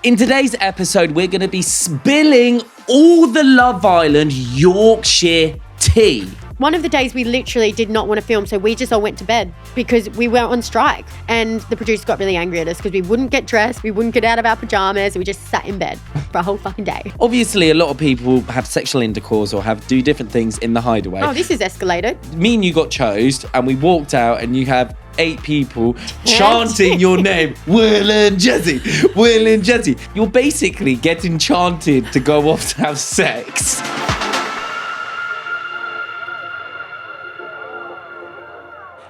In today's episode, we're going to be spilling all the Love Island Yorkshire tea. One of the days we literally did not want to film, so we just all went to bed because we were on strike. And the producer got really angry at us because we wouldn't get dressed, we wouldn't get out of our pajamas, we just sat in bed for a whole fucking day. Obviously, a lot of people have sexual intercourse or do different things in the Hideaway. Oh, this is escalated. Me and you got chose, and we walked out, and you have 8 people chanting your name, Will and Jessie, Will and Jessie. You're basically getting chanted to go off to have sex.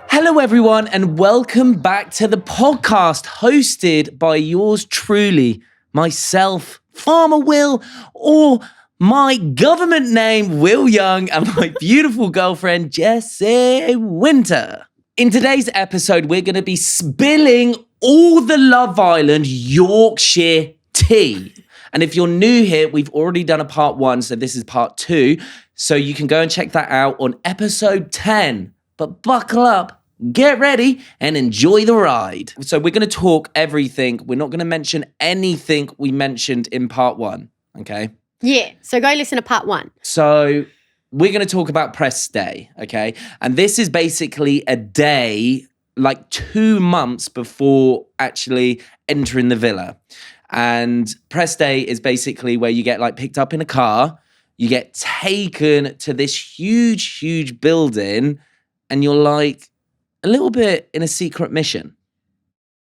Hello everyone and welcome back to the podcast hosted by yours truly, myself, Farmer Will, or my government name, Will Young, and my beautiful girlfriend, Jessie Wynter. In today's episode, we're going to be spilling all the Love Island Yorkshire tea. And if you're new here, we've already done a part 1, so this is part 2. So you can go and check that out on episode 10. But buckle up. Get ready and enjoy the ride. So we're going to talk everything. We're not going to mention anything we mentioned in part 1, okay? Yeah, so go listen to part 1. So we're going to talk about press day, okay? And this is basically a day, like 2 months before actually entering the villa. And press day is basically where you get like picked up in a car, you get taken to this huge, huge building, and you're like, a little bit in a secret mission.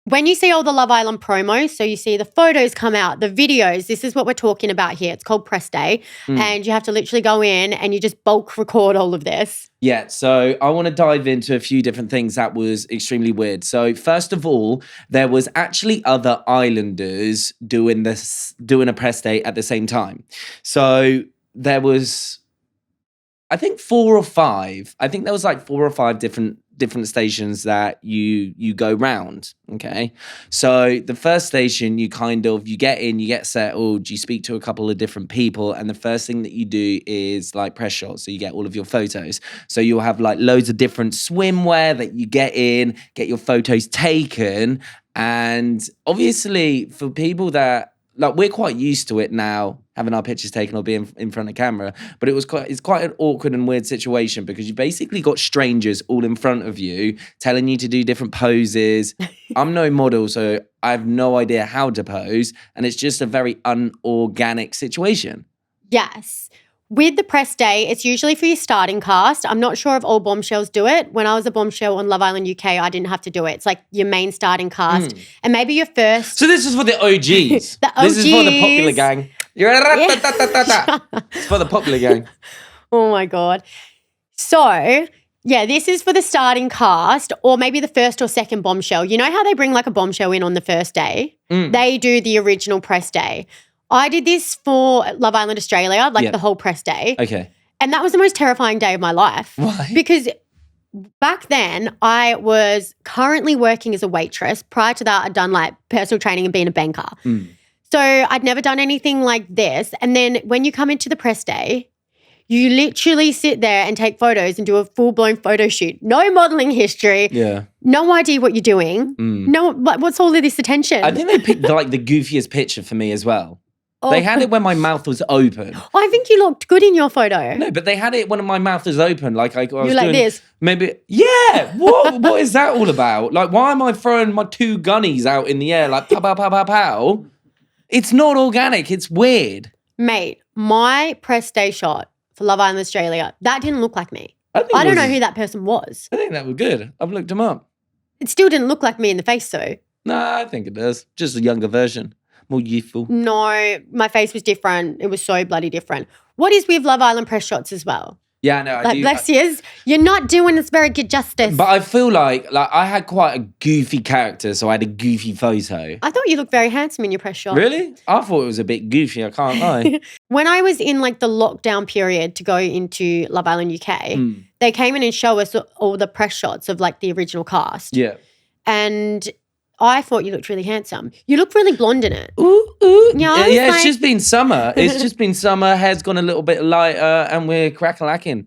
When you see all the Love Island promos, so you see the photos come out, the videos, this is what we're talking about here. It's called press day. And you have to literally go in and you just bulk record all of this. Yeah, so I want to dive into a few different things that was extremely weird. So first of all, there was actually other islanders doing a press day at the same time. So there was, I think 4 or 5. I think there was like 4 or 5 different stations that you go round, okay? So the first station, you get in, you get settled, you speak to a couple of different people, and the first thing that you do is like press shots, so you get all of your photos. So you'll have like loads of different swimwear that you get your photos taken, and obviously for people that, like, we're quite used to it now, having our pictures taken or being in front of camera, but it's quite an awkward and weird situation because you basically got strangers all in front of you telling you to do different poses. I'm no model, so I have no idea how to pose, and it's just a very unorganic situation. Yes. With the press day, it's usually for your starting cast. I'm not sure if all bombshells do it. When I was a bombshell on Love Island UK, I didn't have to do it. It's like your main starting cast and maybe your first. So this is for the OGs. The OGs. This is for the popular gang. It's for the popular gang. Oh my God. So, yeah, this is for the starting cast or maybe the first or second bombshell. You know how they bring like a bombshell in on the first day? They do the original press day. I did this for Love Island Australia, the whole press day. Okay. And that was the most terrifying day of my life. Why? Because back then I was currently working as a waitress. Prior to that, I'd done like personal training and being a banker. So I'd never done anything like this. And then when you come into the press day, you literally sit there and take photos and do a full-blown photo shoot. No modelling history. Yeah. No idea what you're doing. No, what's all of this attention? I think they picked like the goofiest picture for me as well. They had it when my mouth was open. I think you looked good in your photo. No, but they had it when my mouth was open. Like I was like doing this. Maybe, yeah. What is that all about? Like, why am I throwing my 2 gunnies out in the air like pow, pow, pow, pow, pow? It's not organic. It's weird. Mate, my press day shot for Love Island Australia, that didn't look like me. I don't know who that person was. I think that was good. I've looked him up. It still didn't look like me in the face though. Nah, I think it does. Just a younger version. More youthful. No, my face was different. It was so bloody different. What is with Love Island press shots as well? Yeah, no, I do. Bless you. You're not doing this very good justice. But I feel like I had quite a goofy character, so I had a goofy photo. I thought you looked very handsome in your press shot. Really? I thought it was a bit goofy, I can't lie. When I was in like the lockdown period to go into Love Island UK, they came in and showed us all the press shots of like the original cast. Yeah. And I thought you looked really handsome. You look really blonde in it. Ooh, ooh. Yeah, It's just been summer. It's just been summer. Hair's gone a little bit lighter and we're crack-a-lacking.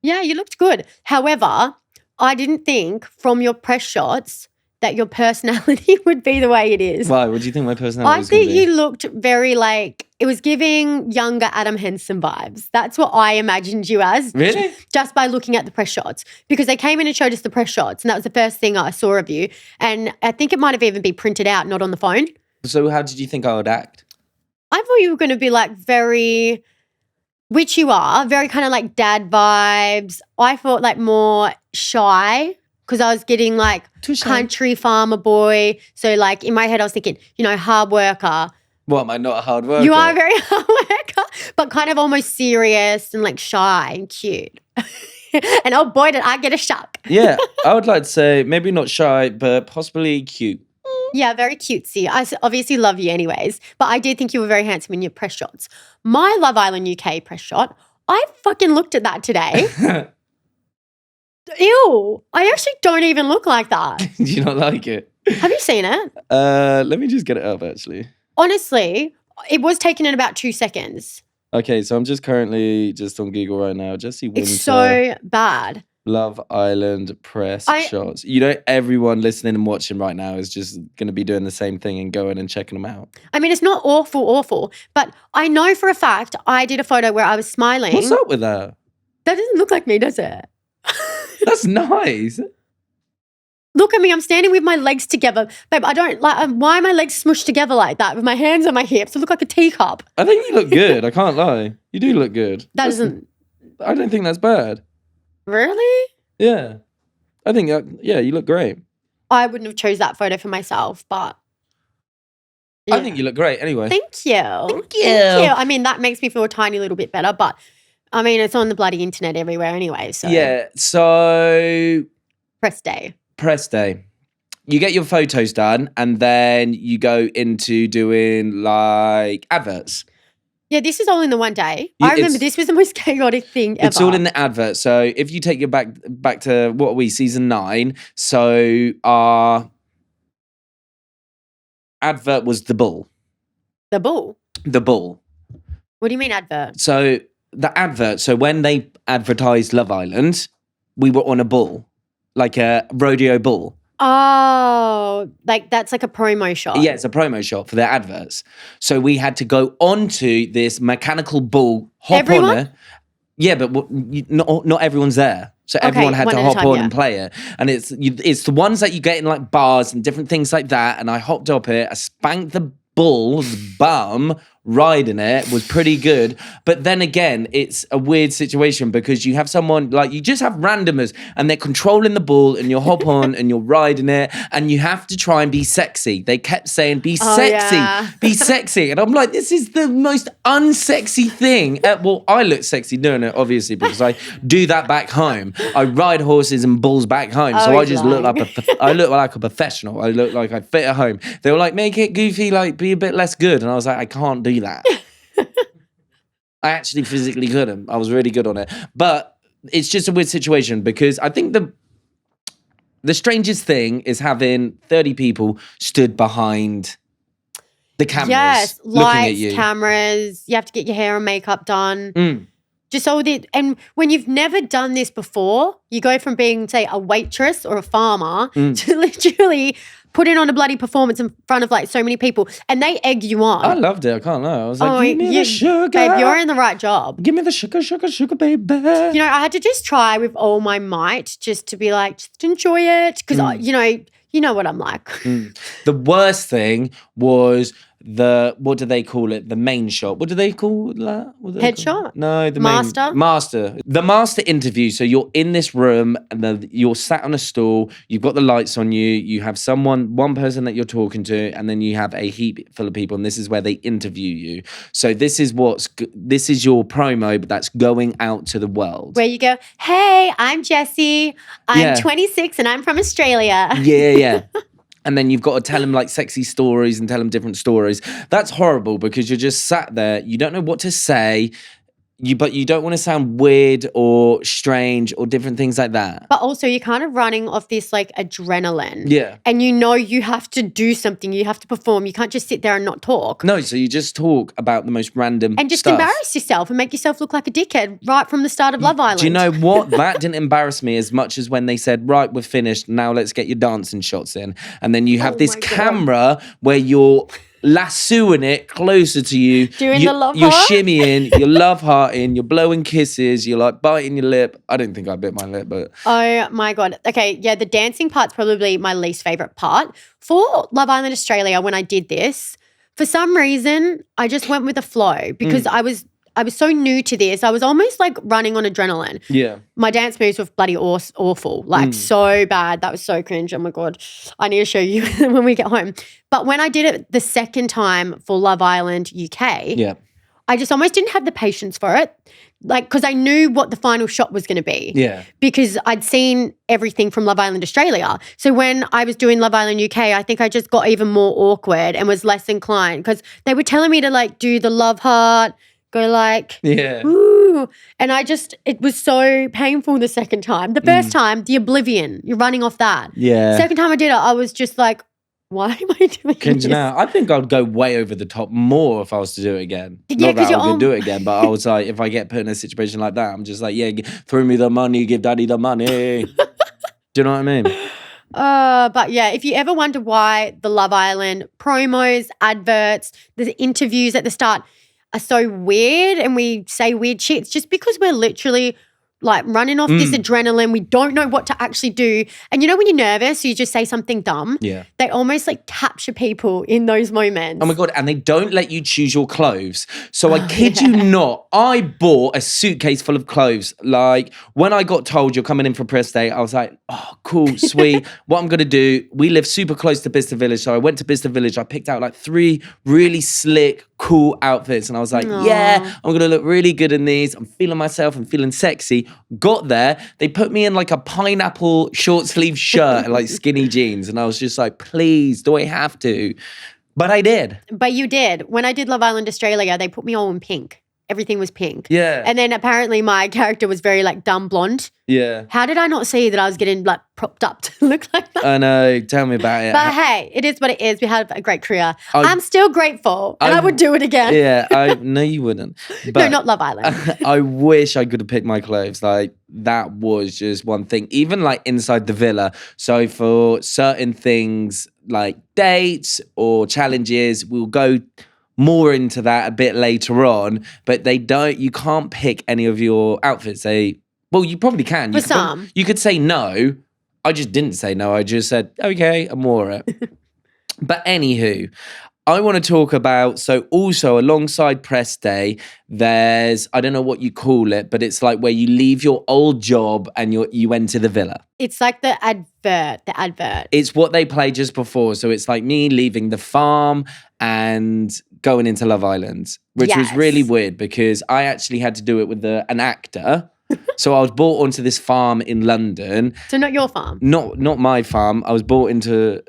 Yeah, you looked good. However, I didn't think from your press shots that your personality would be the way it is. Why? What do you think my personality I is going think to be? you looked very like, it was giving younger Adam Henson vibes. That's what I imagined you as. Really? Just by looking at the press shots. Because they came in and showed us the press shots, and that was the first thing I saw of you. And I think it might have even been printed out, not on the phone. So how did you think I would act? I thought you were going to be like very, which you are, very kind of like dad vibes. I thought like more shy because I was getting like country farmer boy. So like in my head I was thinking, hard worker. What, am I not a hard worker? You are a very hard worker, but kind of almost serious and like shy and cute. And oh boy, did I get a shock. Yeah, I would like to say maybe not shy, but possibly cute. Yeah, very cutesy. I obviously love you anyways, but I did think you were very handsome in your press shots. My Love Island UK press shot, I fucking looked at that today. Ew, I actually don't even look like that. Do you not like it? Have you seen it? Let me just get it up actually. Honestly, it was taken in about 2 seconds. Okay, so I'm just currently just on Google right now. Jessie Wynter. It's so bad. Love Island press shots. Everyone listening and watching right now is just going to be doing the same thing and going and checking them out. I mean, it's not awful, but I know for a fact I did a photo where I was smiling. What's up with that? That doesn't look like me, does it? That's nice. Look at me, I'm standing with my legs together. Babe, I don't like, why are my legs smushed together like that with my hands on my hips? I look like a teacup. I think you look good. I can't lie. You do look good. That doesn't. I don't think that's bad. Really? Yeah. I think, you look great. I wouldn't have chose that photo for myself, but. Yeah. I think you look great anyway. Thank you. Thank you. I mean, that makes me feel a tiny little bit better, but I mean, it's on the bloody internet everywhere anyway. So. Yeah. So. Press day. You get your photos done and then you go into doing like adverts. Yeah, this is all in the one day. I remember this was the most chaotic thing ever. It's all in the advert. So if you take it back to, what are we, season 9. So our advert was the bull. The bull? The bull. What do you mean advert? So the advert, so when they advertised Love Island, we were on a bull, like a rodeo bull. Oh, like that's like a promo shot. Yeah, it's a promo shot for their adverts. So we had to go onto this mechanical bull, hop on it. Yeah, but not everyone's there. So everyone had to hop on and play it. And it's the ones that you get in like bars and different things like that. And I hopped up it, I spanked the bull's bum, riding it was pretty good. But then again, it's a weird situation because you have someone, like, you just have randomers and they're controlling the bull and you'll hop on and you're riding it and you have to try and be sexy. They kept saying, be sexy, be sexy. And I'm like, this is the most unsexy thing. Well, I look sexy doing it, obviously, because I do that back home. I ride horses and bulls back home. So I just look like I look like a professional. I look like I fit at home. They were like, make it goofy, like be a bit less good. And I was like, I can't do that. I actually physically couldn't. I was really good on it. But it's just a weird situation because I think the strangest thing is having 30 people stood behind the cameras. Yes, looking lights, at you. cameras. You have to get your hair and makeup done. Just all the, and when you've never done this before, you go from being, say, a waitress or a farmer to literally putting on a bloody performance in front of like so many people, and they egg you on. I loved it. I can't lie. I was like, give me the sugar. Babe, you're in the right job. Give me the sugar, sugar, sugar, baby. I had to just try with all my might just to be like, just enjoy it. Because, you know what I'm like. The worst thing was what do they call it? The main shot. What do they call that? Headshot? No, the master. The master interview. So you're in this room and you're sat on a stool. You've got the lights on you. You have one person that you're talking to, and then you have a heap full of people. And this is where they interview you. So this is your promo, but that's going out to the world. Where you go, hey, I'm Jessie. I'm 26 and I'm from Australia. Yeah. And then you've got to tell them like sexy stories and tell them different stories. That's horrible because you're just sat there. You don't know what to say. but you don't want to sound weird or strange or different things like that. But also you're kind of running off this like adrenaline. Yeah. And you know you have to do something. You have to perform. You can't just sit there and not talk. No, so you just talk about the most random and just stuff. embarrass yourself and make yourself look like a dickhead right from the start of Love Island. Do you know what? That didn't embarrass me as much as when they said, right, we're finished. Now let's get your dancing shots in. And then you have this camera where you're lassoing it closer to you. Doing the love You're heart? shimmying, you're love hearting, you're blowing kisses, you're like biting your lip. I don't think I bit my lip, but. Oh my God. Okay, yeah, the dancing part's probably my least favourite part. For Love Island Australia, when I did this, for some reason, I just went with the flow because I was so new to this. I was almost like running on adrenaline. Yeah. My dance moves were bloody awful, like so bad. That was so cringe. Oh my God. I need to show you when we get home. But when I did it the second time for Love Island UK, I just almost didn't have the patience for it. Like, because I knew what the final shot was going to be. Yeah. Because I'd seen everything from Love Island Australia. So when I was doing Love Island UK, I think I just got even more awkward and was less inclined because they were telling me to like do the love heart, go like, woo. And it was so painful the second time. The first time, the oblivion, you're running off that. Yeah. Second time I did it, I was just like, why am I doing this? Now, I think I'd go way over the top more if I was to do it again. Yeah, Not that I would you're do it again, but I was like, if I get put in a situation like that, I'm just like, yeah, throw me the money, give daddy the money. Do you know what I mean? But yeah, if you ever wonder why the Love Island promos, adverts, the interviews at the start are so weird and we say weird shit, it's just because we're literally like running off this adrenaline. We don't know what to actually do. And you know when you're nervous, you just say something dumb? Yeah. They almost like capture people in those moments. Oh my God, and they don't let you choose your clothes. So I kid you not, I bought a suitcase full of clothes. Like when I got told you're coming in for press day, I was like, oh, cool, sweet. What I'm going to do, we live super close to Bicester Village. So I went to Bicester Village. I picked out like 3 really slick, cool outfits. And I was like, yeah, I'm going to look really good in these. I'm feeling myself. I'm feeling sexy. Got there, they put me in like a pineapple short sleeve shirt and like skinny jeans. And I was just like, please, do I have to? But I did. But you did. When I did Love Island Australia, they put me all in pink. Everything was pink. Yeah. And then apparently my character was very like dumb blonde. Yeah. How did I not see that I was getting like propped up to look like that? I know. Tell me about it. But hey, it is what it is. We had a great career. I'm still grateful and I would do it again. Yeah. No, you wouldn't. But no, not Love Island. I wish I could have picked my clothes. Like that was just one thing. Even like inside the villa. So for certain things like dates or challenges, we'll go more into that a bit later on, but you can't pick any of your outfits. Well, you probably can. You could say no. I just didn't say no. I just said, okay, I'm more it. But anywho, I want to talk about, so also alongside press day, there's, I don't know what you call it, but it's like where you leave your old job and you enter the villa. It's like the advert. It's what they play just before. So it's like me leaving the farm and going into Love Island, which was really weird because I actually had to do it with an actor. So I was brought onto this farm in London. So not your farm? Not my farm. I was brought into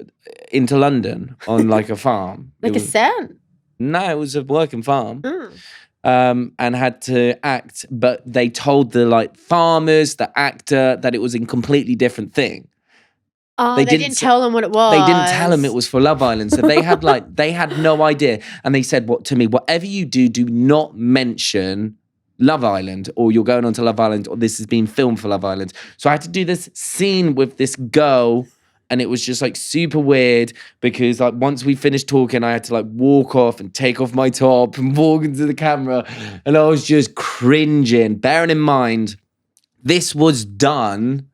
London on like a farm. Like a set? No, it was a working farm. And had to act, but they told the like farmers, the actor, that it was a completely different thing. Oh, they didn't tell them what it was. They didn't tell them it was for Love Island. So they had no idea. And they said to me, whatever you do, do not mention Love Island, or you're going on to Love Island, or this is being filmed for Love Island. So I had to do this scene with this girl, and it was just like super weird because like once we finished talking, I had to like walk off and take off my top and walk into the camera, and I was just cringing. Bearing in mind, this was done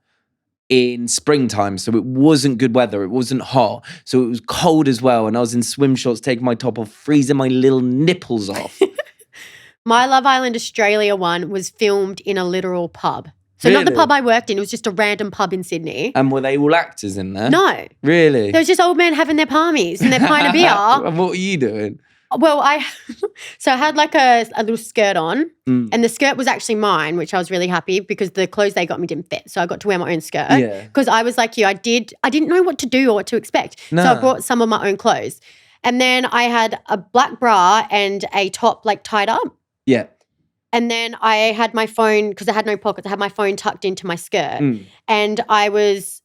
in springtime, so it wasn't good weather. It wasn't hot, so it was cold as well, and I was in swim shorts, taking my top off, freezing my little nipples off. My Love Island Australia one was filmed in a literal pub. So Really? not the pub I worked in, it was just a random pub in Sydney. And were they all actors in there? No. Really? There was just old men having their palmies and their pint of beer. And what were you doing? Well, I had like a little skirt on, and the skirt was actually mine, which I was really happy because the clothes they got me didn't fit. So I got to wear my own skirt. Yeah. Because I was like you, I didn't know what to do or what to expect. No. So I brought some of my own clothes. And then I had a black bra and a top like tied up. Yeah. And then I had my phone, because I had no pockets, I had my phone tucked into my skirt. And I was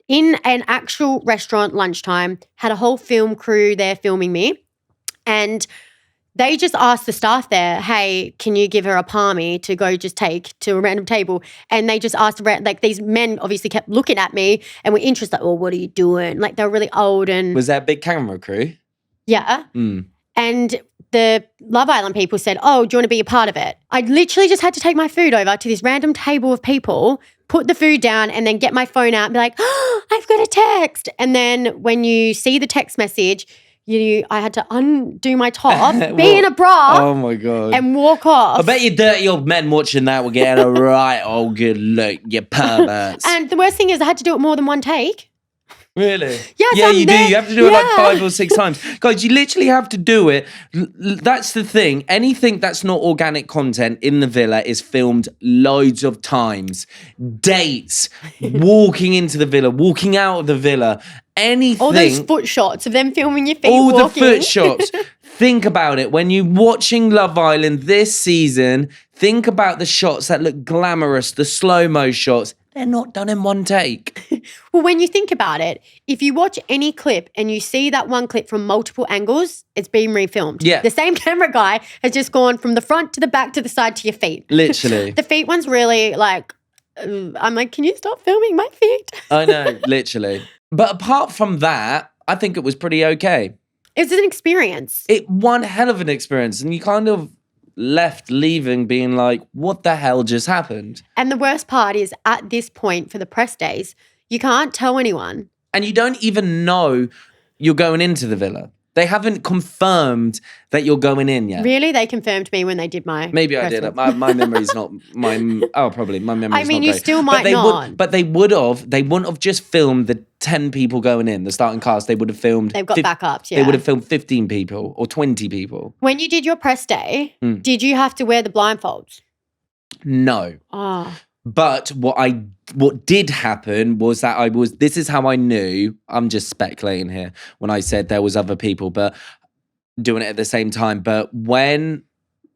in an actual restaurant lunchtime, had a whole film crew there filming me. And they just asked the staff there, hey, can you give her a palmy to go just take to a random table? And they just asked, like, these men obviously kept looking at me and were interested, like, oh, what are you doing? Like, they were really old. And Was that a big camera crew? yeah. And the Love Island people said, oh, do you want to be a part of it? I literally just had to take my food over to this random table of people, put the food down, and then get my phone out and be like, oh, I've got a text. And then when you see the text message, I had to undo my top, be in a bra, oh my God, and walk off. I bet you dirty old men watching that will get a right old good look, you perverts. And the worst thing is I had to do it more than one take. Really? Yes, yeah, you do. You have to do it like 5 or 6 times. Guys, you literally have to do it. That's the thing. Anything that's not organic content in the villa is filmed loads of times. Dates, walking into the villa, walking out of the villa, anything. All those foot shots of them filming your feet all walking. the foot shots. Think about it. When you're watching Love Island this season, think about the shots that look glamorous, the slow-mo shots. They're not done in one take. Well, when you think about it, if you watch any clip and you see that one clip from multiple angles, it's been refilmed. Yeah. The same camera guy has just gone from the front to the back to the side to your feet. Literally. The feet one's really like, I'm like, can you stop filming my feet? I know, literally. But apart from that, I think it was pretty okay. It was an experience. One hell of an experience. And you kind of left leaving being like, what the hell just happened? And the worst part is at this point for the press days, you can't tell anyone. And you don't even know you're going into the villa. They haven't confirmed that you're going in yet. Really? They confirmed me when they did my Maybe I did. My memory's not probably my memory's not I mean, you great. still might not. But they wouldn't have just filmed the 10 people going in, the starting cast. They would have filmed. They've got backups, yeah. They would have filmed 15 people or 20 people. When you did your press day, did you have to wear the blindfolds? No. Oh. But what did happen was that this is how I knew, I'm just speculating here when I said there was other people, but doing it at the same time. But when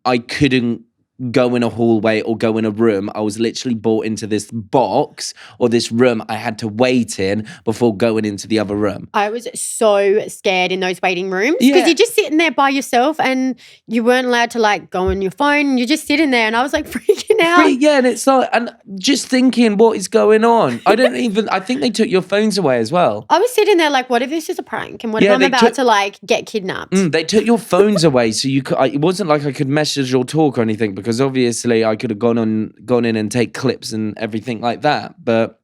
I couldn't go in a hallway or go in a room, I was literally brought into this box or this room I had to wait in before going into the other room. I was so scared in those waiting rooms because you're just sitting there by yourself and you weren't allowed to like go on your phone. You're just sitting there and I was like freaking out. Yeah, and it's like, and just thinking what is going on. I think they took your phones away as well. I was sitting there like, what if this is a prank? And what if I'm about to like get kidnapped? They took your phones away so you could, it wasn't like I could message or talk or anything because obviously I could have gone in and take clips and everything like that. But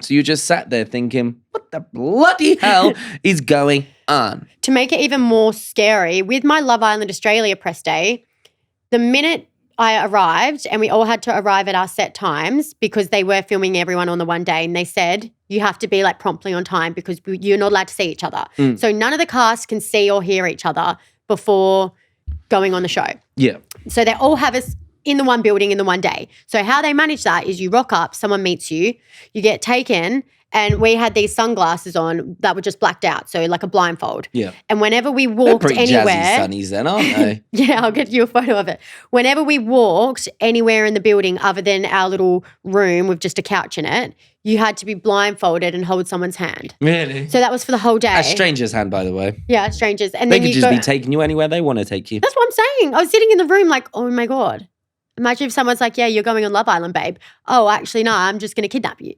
so you just sat there thinking, what the bloody hell is going on? To make it even more scary, with my Love Island Australia press day, the minute I arrived and we all had to arrive at our set times because they were filming everyone on the one day and they said you have to be like promptly on time because you're not allowed to see each other. So none of the cast can see or hear each other before going on the show. Yeah. So they all have us in the one building in the one day. So how they manage that is you rock up, someone meets you, you get taken, and we had these sunglasses on that were just blacked out, so like a blindfold. Yeah. And whenever we walked They're pretty anywhere, jazzy sunnies then, aren't they? Yeah, I'll get you a photo of it. Whenever we walked anywhere in the building other than our little room with just a couch in it, you had to be blindfolded and hold someone's hand. Really? So that was for the whole day. A stranger's hand, by the way. Yeah, strangers. And they then could just be taking you anywhere they want to take you. That's what I'm saying. I was sitting in the room like, oh my God. Imagine if someone's like, yeah, you're going on Love Island, babe. Oh, actually, no, I'm just going to kidnap you.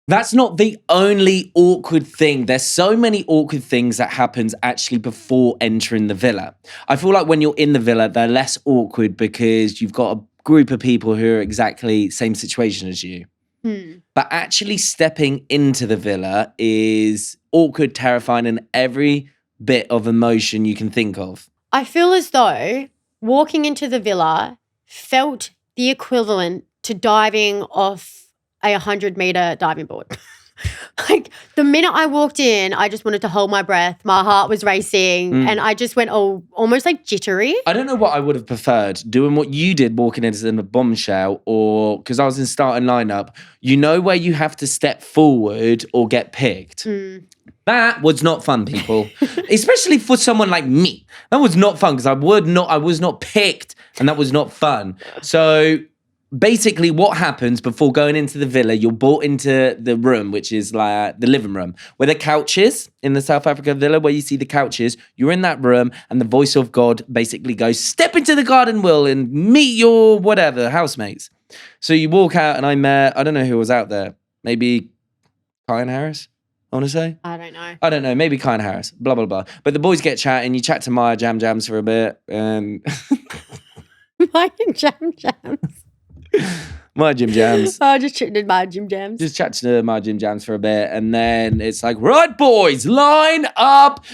That's not the only awkward thing. There's so many awkward things that happens actually before entering the villa. I feel like when you're in the villa, they're less awkward because you've got a group of people who are exactly same situation as you. But actually stepping into the villa is awkward, terrifying, and every bit of emotion you can think of. I feel as though walking into the villa felt the equivalent to diving off a 100-meter diving board. Like the minute I walked in, I just wanted to hold my breath. My heart was racing and I just went almost like jittery. I don't know what I would have preferred, doing what you did walking into the bombshell or because I was in starting lineup, you know where you have to step forward or get picked. That was not fun, people. Especially for someone like me. That was not fun because I was not picked And that was not fun. So basically what happens before going into the villa, you're brought into the room, which is like the living room, where the couch is in the South Africa villa, where you see the couches. You're in that room and the voice of God basically goes, step into the garden, Will, and meet your whatever, housemates. So you walk out and I met, I don't know who was out there. Maybe Kyan Harris, I want to say. I don't know. Maybe Kyan Harris, blah, blah, blah. But the boys get chatting. You chat to Maya Jam Jams for a bit. And Maya Jam Jams. My Jim Jams. I just did my Jim Jams. Just chat to my Jim Jams for a bit. And then it's like, right, boys, line up.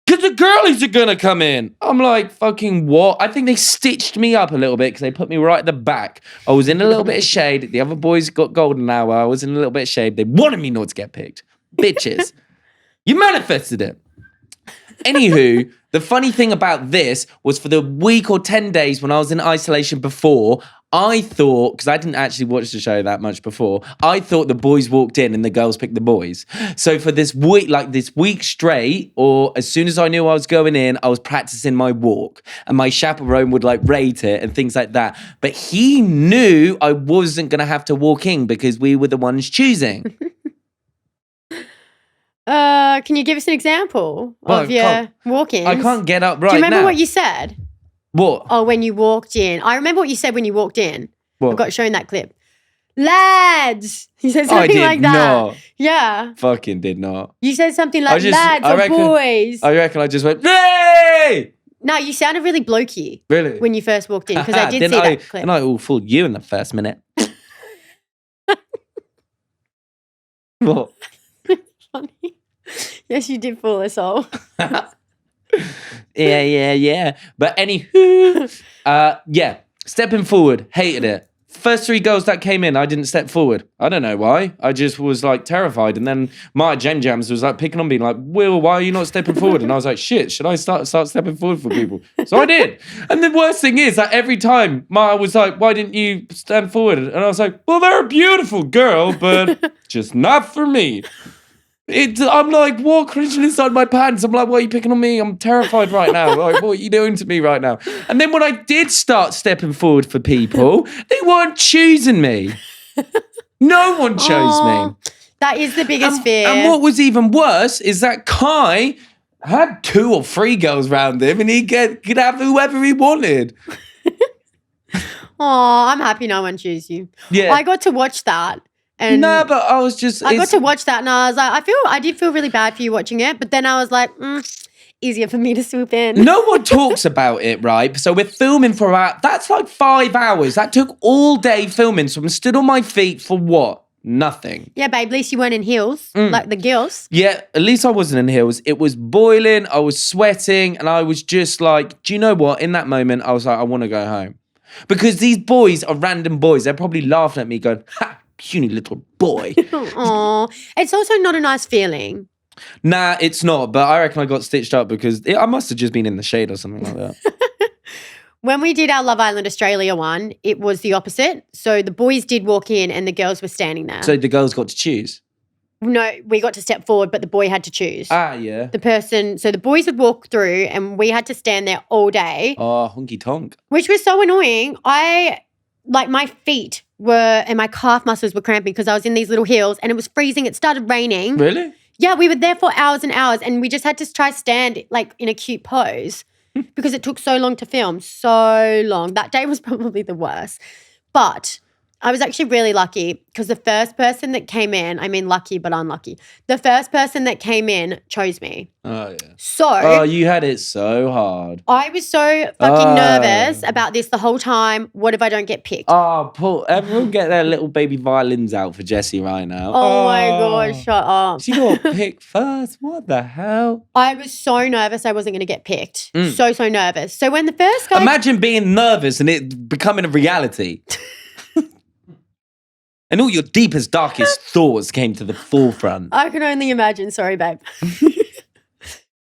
Because the girlies are going to come in. I'm like, fucking what? I think they stitched me up a little bit because they put me right at the back. I was in a little bit of shade. The other boys got golden hour. I was in a little bit of shade. They wanted me not to get picked. Bitches. You manifested it. Anywho, the funny thing about this was for the week or 10 days when I was in isolation before, I thought, because I didn't actually watch the show that much before, I thought the boys walked in and the girls picked the boys. So for this week straight, or as soon as I knew I was going in, I was practicing my walk and my chaperone would like rate it and things like that. But he knew I wasn't going to have to walk in because we were the ones choosing. Can you give us an example of your walk-ins? I can't get up right now. Do you remember what you said? What? Oh, when you walked in. I remember what you said when you walked in. What? I got shown that clip. Lads! You said something like that. Not. Yeah. Fucking did not. You said something like lads or boys. I reckon I just went, hey! No, you sounded really blokey. Really? When you first walked in, because I did see that clip. And I all fooled you in the first minute. What? Funny. Yes, you did fool us all. Yeah. But anywho, stepping forward, hated it. First 3 girls that came in, I didn't step forward. I don't know why. I just was like terrified. And then Maya Jam Jams was like picking on me, like, Will, why are you not stepping forward? And I was like, shit, should I start stepping forward for people? So I did. And the worst thing is that every time Maya was like, why didn't you stand forward? And I was like, well, they're a beautiful girl, but just not for me. I'm like, what, cringing inside my pants? I'm like, why are you picking on me? I'm terrified right now. Like, what are you doing to me right now? And then when I did start stepping forward for people, they weren't choosing me. No one chose me. That is the biggest fear. And what was even worse is that Kai had 2 or 3 girls around him and he could have whoever he wanted. Oh, I'm happy no one chose you. Yeah. I got to watch that. And no, but I was just... I got to watch that and I was like, I did feel really bad for you watching it, but then I was like, easier for me to swoop in. No one talks about it, right? So we're filming for that's like 5 hours. That took all day filming. So I'm stood on my feet for what? Nothing. Yeah, babe, at least you weren't in heels, like the girls. Yeah, at least I wasn't in heels. It was boiling, I was sweating, and I was just like, do you know what? In that moment, I was like, I want to go home. Because these boys are random boys. They're probably laughing at me going, ha! Puny little boy. Aw. It's also not a nice feeling. Nah, it's not. But I reckon I got stitched up because I must have just been in the shade or something like that. When we did our Love Island Australia one, it was the opposite. So the boys did walk in and the girls were standing there. So the girls got to choose? No, we got to step forward, but the boy had to choose. Ah, yeah. The person, so the boys would walk through and we had to stand there all day. Oh, honky tonk. Which was so annoying. My feet and my calf muscles were cramping because I was in these little heels and it was freezing. It started raining. Really? Yeah, we were there for hours and hours and we just had to try stand like in a cute pose because it took so long to film. So long. That day was probably the worst. But I was actually really lucky because the first person that came in, I mean lucky but unlucky, the first person that came in chose me. Oh, yeah. So. You had it so hard. I was so fucking nervous about this the whole time. What if I don't get picked? Oh, Paul, everyone get their little baby violins out for Jessie right now. Oh my gosh, shut up. She got picked first. What the hell? I was so nervous I wasn't going to get picked. So nervous. So when the first guy... Imagine being nervous and it becoming a reality. And all your deepest, darkest thoughts came to the forefront. I can only imagine. Sorry, babe.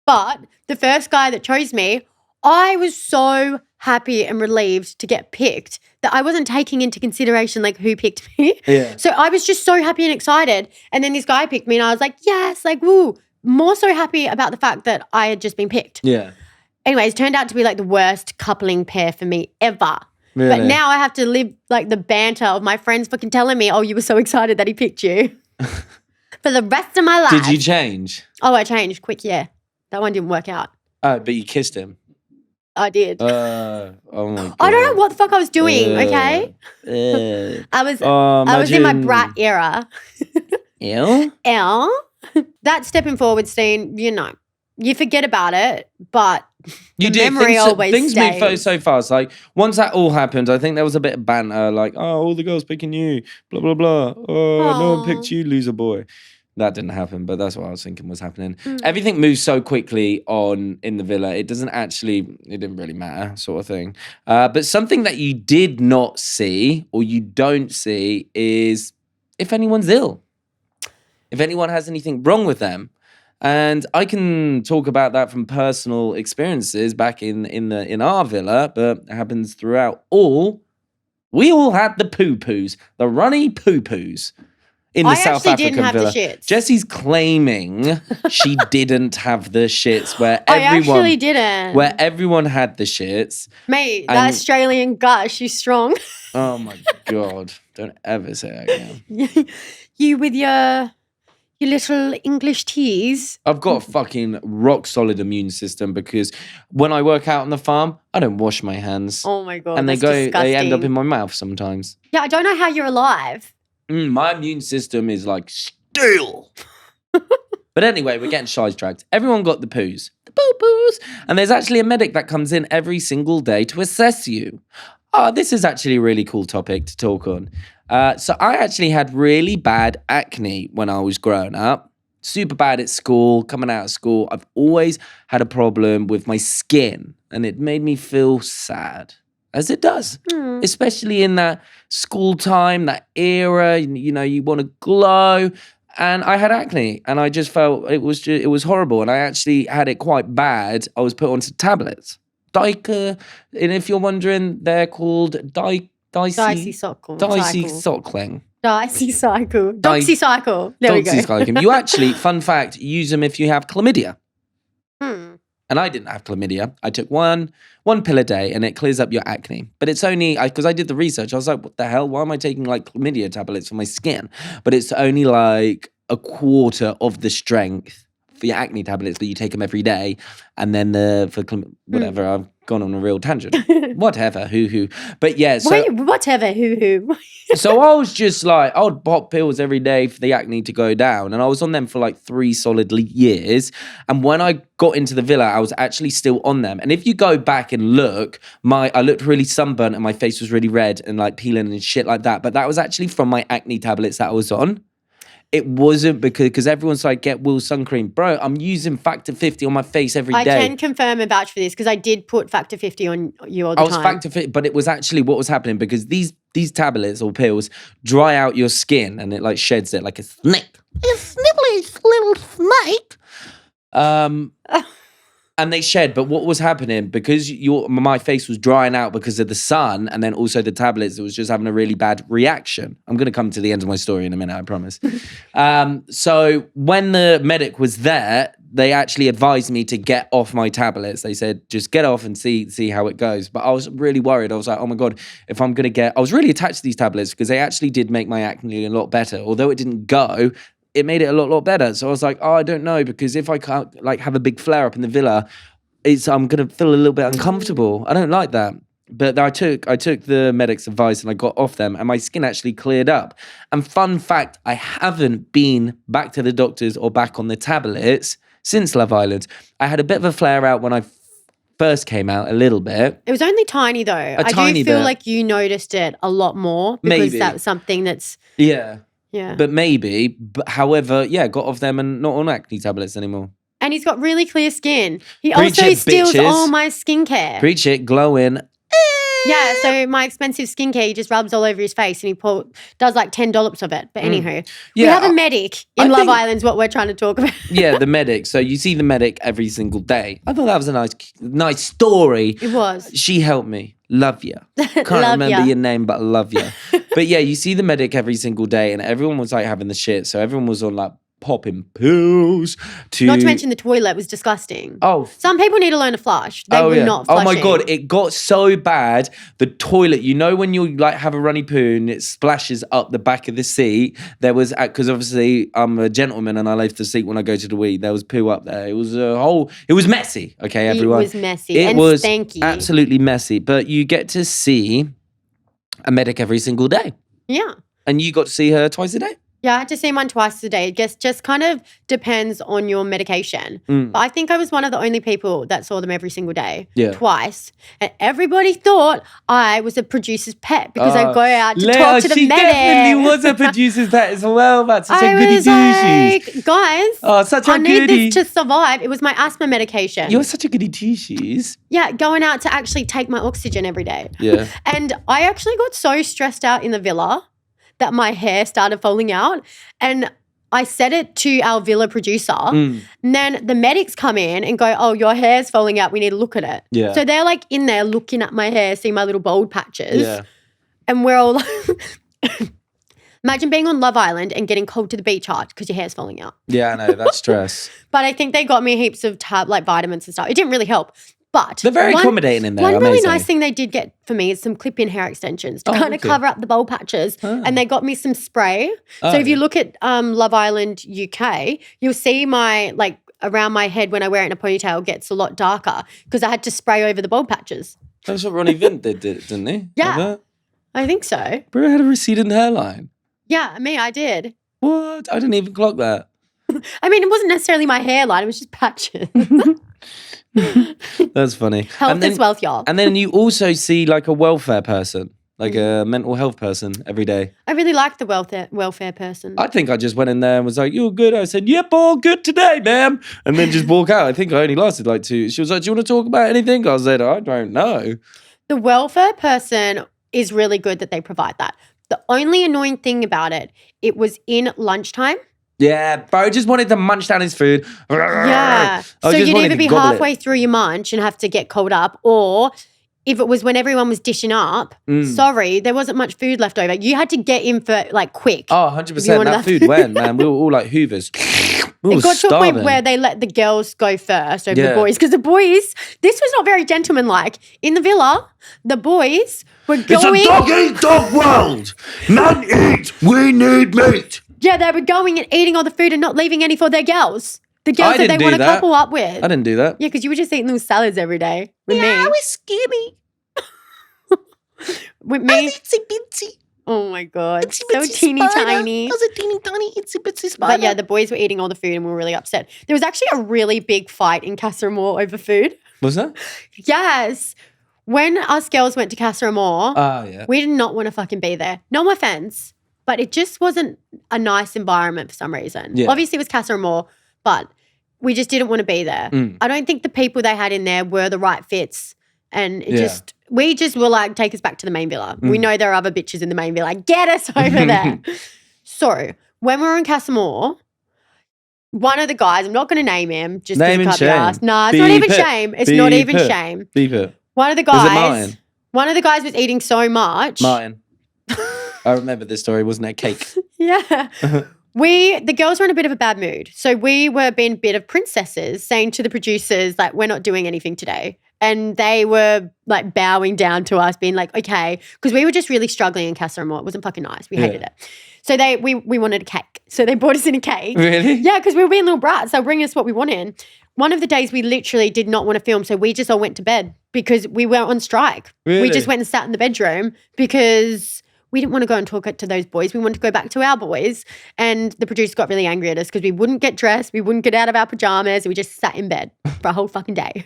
But the first guy that chose me, I was so happy and relieved to get picked that I wasn't taking into consideration like who picked me. Yeah. So I was just so happy and excited. And then this guy picked me and I was like, yes, like, woo. More so happy about the fact that I had just been picked. Yeah. Anyways, turned out to be like the worst coupling pair for me ever. Really? But now I have to live like the banter of my friends fucking telling me, oh, you were so excited that he picked you for the rest of my life. Did you change? Oh, I changed quick, yeah. That one didn't work out. Oh, but you kissed him. I did. Oh my God. I don't know what the fuck I was doing, okay? I was in my brat era. Ew? Ew. That stepping forward scene, you forget about it, but You the do. memory always Things stays. move so fast. Like, once that all happened, I think there was a bit of banter. Like, oh, all the girls picking you. Blah, blah, blah. Oh, no one picked you, loser boy. That didn't happen, but that's what I was thinking was happening. Everything moves so quickly in the villa. It didn't really matter, sort of thing. But something that you did not see or you don't see is if anyone's ill. If anyone has anything wrong with them. And I can talk about that from personal experiences back in our villa, but it happens throughout all. We all had the poo-poos, the runny poo-poos in the South African didn't have villa. the shits. Jessie's claiming she didn't have the shits where I actually didn't. where everyone had the shits. Mate, that Australian gut, she's strong. Oh my God. Don't ever say that again. You with your little English teas. I've got a fucking rock solid immune system because when I work out on the farm, I don't wash my hands. Oh my God, and that's they disgusting. end up in my mouth sometimes. Yeah, I don't know how you're alive. My immune system is like steel. But anyway, we're getting sidetracked. Everyone got the poos, the poo-poos. And there's actually a medic that comes in every single day to assess you. Oh, this is actually a really cool topic to talk on. So I actually had really bad acne when I was growing up. Super bad at school, coming out of school. I've always had a problem with my skin and it made me feel sad, as it does. Especially in that school time, that era, you want to glow. And I had acne and I just felt it was horrible. And I actually had it quite bad. I was put onto tablets. And if you're wondering, they're called Dicycling. Doxycycle. There we go. Doxycycline. You actually, fun fact, use them if you have chlamydia. And I didn't have chlamydia. I took one pill a day and it clears up your acne. But it's only, because I did the research, I was like, what the hell? Why am I taking like chlamydia tablets for my skin? But it's only like a quarter of the strength for your acne tablets, but you take them every day. And then whatever, I've gone on a real tangent. Whatever, hoo-hoo. But yeah, so... Whatever, hoo-hoo. So I was just like, I would pop pills every day for the acne to go down. And I was on them for like 3 solid years. And when I got into the villa, I was actually still on them. And if you go back and look, I looked really sunburnt and my face was really red and like peeling and shit like that. But that was actually from my acne tablets that I was on. It wasn't because everyone's like, get Will sun cream. Bro, I'm using Factor 50 on my face every day. I can confirm and vouch for this because I did put Factor 50 on you all the time. I was Factor 50, but it was actually what was happening because these tablets or pills dry out your skin and it like sheds it like a snake. A snipply little snake. And they shed, but what was happening, because my face was drying out because of the sun and then also the tablets, it was just having a really bad reaction. I'm going to come to the end of my story in a minute, I promise. So when the medic was there, they actually advised me to get off my tablets. They said, just get off and see how it goes. But I was really worried. I was like, oh my God, if I'm going to I was really attached to these tablets because they actually did make my acne a lot better. Although it didn't go, it made it a lot better. So I was like, oh, I don't know, because if I can't like have a big flare up in the villa, I'm gonna feel a little bit uncomfortable. I don't like that. But I took the medic's advice and I got off them and my skin actually cleared up. And fun fact, I haven't been back to the doctors or back on the tablets since Love Island. I had a bit of a flare out when I first came out, a little bit. It was only tiny though. I do feel like you noticed it a lot more because maybe that's something that's Yeah. But maybe. But however, got off them and not on acne tablets anymore. And he's got really clear skin. He Preach also it, steals bitches. all my skincare. Preach it, glowing. Yeah, so my expensive skincare, he just rubs all over his face and he does like 10 dollops of it. But anywho, we have a medic in Love Island is what we're trying to talk about. Yeah, the medic. So you see the medic every single day. I thought that was a nice story. It was. She helped me. Love you. Can't remember your name, but I love you. But yeah, you see the medic every single day and everyone was like having the shit. So everyone was on like popping pills to... Not to mention the toilet was disgusting. Oh. Some people need to learn to flush. They were not flushing. Oh my God, it got so bad. The toilet, you know when you like have a runny poo and it splashes up the back of the seat? There was, because obviously I'm a gentleman and I leave the seat when I go to the wee. There was poo up there. It was it was messy, okay, everyone? It was messy It and was stanky. absolutely messy. But you get to see a medic every single day. Yeah. And you got to see her twice a day? Yeah, I had to see mine twice a day. I guess just kind of depends on your medication. But I think I was one of the only people that saw them every single day, twice. And everybody thought I was a producer's pet because I go out to talk to the medic. She definitely was a producer's pet as well. That's such a goody two-shoes. Like, guys, such a I goody. need this to survive. It was my asthma medication. You're such a goody two-shoes. Yeah, going out to actually take my oxygen every day. Yeah. And I actually got so stressed out in the villa that my hair started falling out. And I said it to our villa producer. And then the medics come in and go, oh, your hair's falling out. We need to look at it. Yeah. So they're like in there looking at my hair, seeing my little bald patches. Yeah. And we're all like, imagine being on Love Island and getting called to the beach hard because your hair's falling out. Yeah, I know. That's stress. But I think they got me heaps of like vitamins and stuff. It didn't really help. But they're very accommodating in there. One really amazing. nice thing they did get for me is some clip-in hair extensions to kind of cover up the bald patches. And they got me some spray. So if you look at Love Island UK, you'll see my, like, around my head when I wear it in a ponytail gets a lot darker because I had to spray over the bald patches. That's what Ronnie Vint did, didn't he? Yeah, I think so. Bro had a receding hairline. Yeah, I did. What? I didn't even clock that. I mean, it wasn't necessarily my hairline. It was just patches. That's funny. Health is wealth, y'all. And then you also see like a welfare person, like a mental health person every day. I really like the welfare person. I think I just went in there and was like, you're good. I said, yep, all good today, ma'am. And then just walk out. I think I only lasted like 2. She was like, do you want to talk about anything? I said, I don't know. The welfare person is really good that they provide that. The only annoying thing about it, it was in lunchtime. Yeah, bro just wanted to munch down his food. Yeah. So you'd either be halfway through your munch and have to get called up, or if it was when everyone was dishing up, sorry, there wasn't much food left over. You had to get in for like quick. Oh, 100%. That food went, man. We were all like hoovers. It got to a point where they let the girls go first over the boys. Because the boys, this was not very gentlemanlike. In the villa, the boys were going. It's a dog-eat-dog world. Man eat, we need meat. Yeah, they were going and eating all the food and not leaving any for their girls. The girls that they want to couple up with. I didn't do that. Yeah, because you were just eating those salads every day with me. I was skinny. With me. I was itsy bitsy. Oh my God. Itsy So bitsy teeny spider. tiny. I was a teeny tiny itsy bitsy spider. But yeah, the boys were eating all the food and we were really upset. There was actually a really big fight in Casa Amor over food. Was that? Yes. When us girls went to Casa Amor, we did not want to fucking be there. No offense. But it just wasn't a nice environment for some reason. Yeah. Obviously, it was Casa Amor, but we just didn't want to be there. I don't think the people they had in there were the right fits. And we just were like, take us back to the main villa. We know there are other bitches in the main villa. Get us over there. So when we were in Casa Amor, one of the guys, I'm not going to name him, just because it can't be asked. Nah, it's not even shame. It's not even shame. Beep it. One of the guys was eating so much. Martin. I remember this story. Wasn't that cake? Yeah. The girls were in a bit of a bad mood. So we were being a bit of princesses, saying to the producers, like, we're not doing anything today. And they were like bowing down to us, being like, okay. Because we were just really struggling in Casa Amor. It wasn't fucking nice. We hated it. So we wanted a cake. So they brought us in a cake. Really? Yeah, because we were being little brats. They were bringing us what we wanted. One of the days we literally did not want to film. So we just all went to bed because we weren't on strike. Really? We just went and sat in the bedroom because we didn't want to go and talk to those boys. We wanted to go back to our boys. And the producer got really angry at us because we wouldn't get dressed. We wouldn't get out of our pajamas. We just sat in bed for a whole fucking day.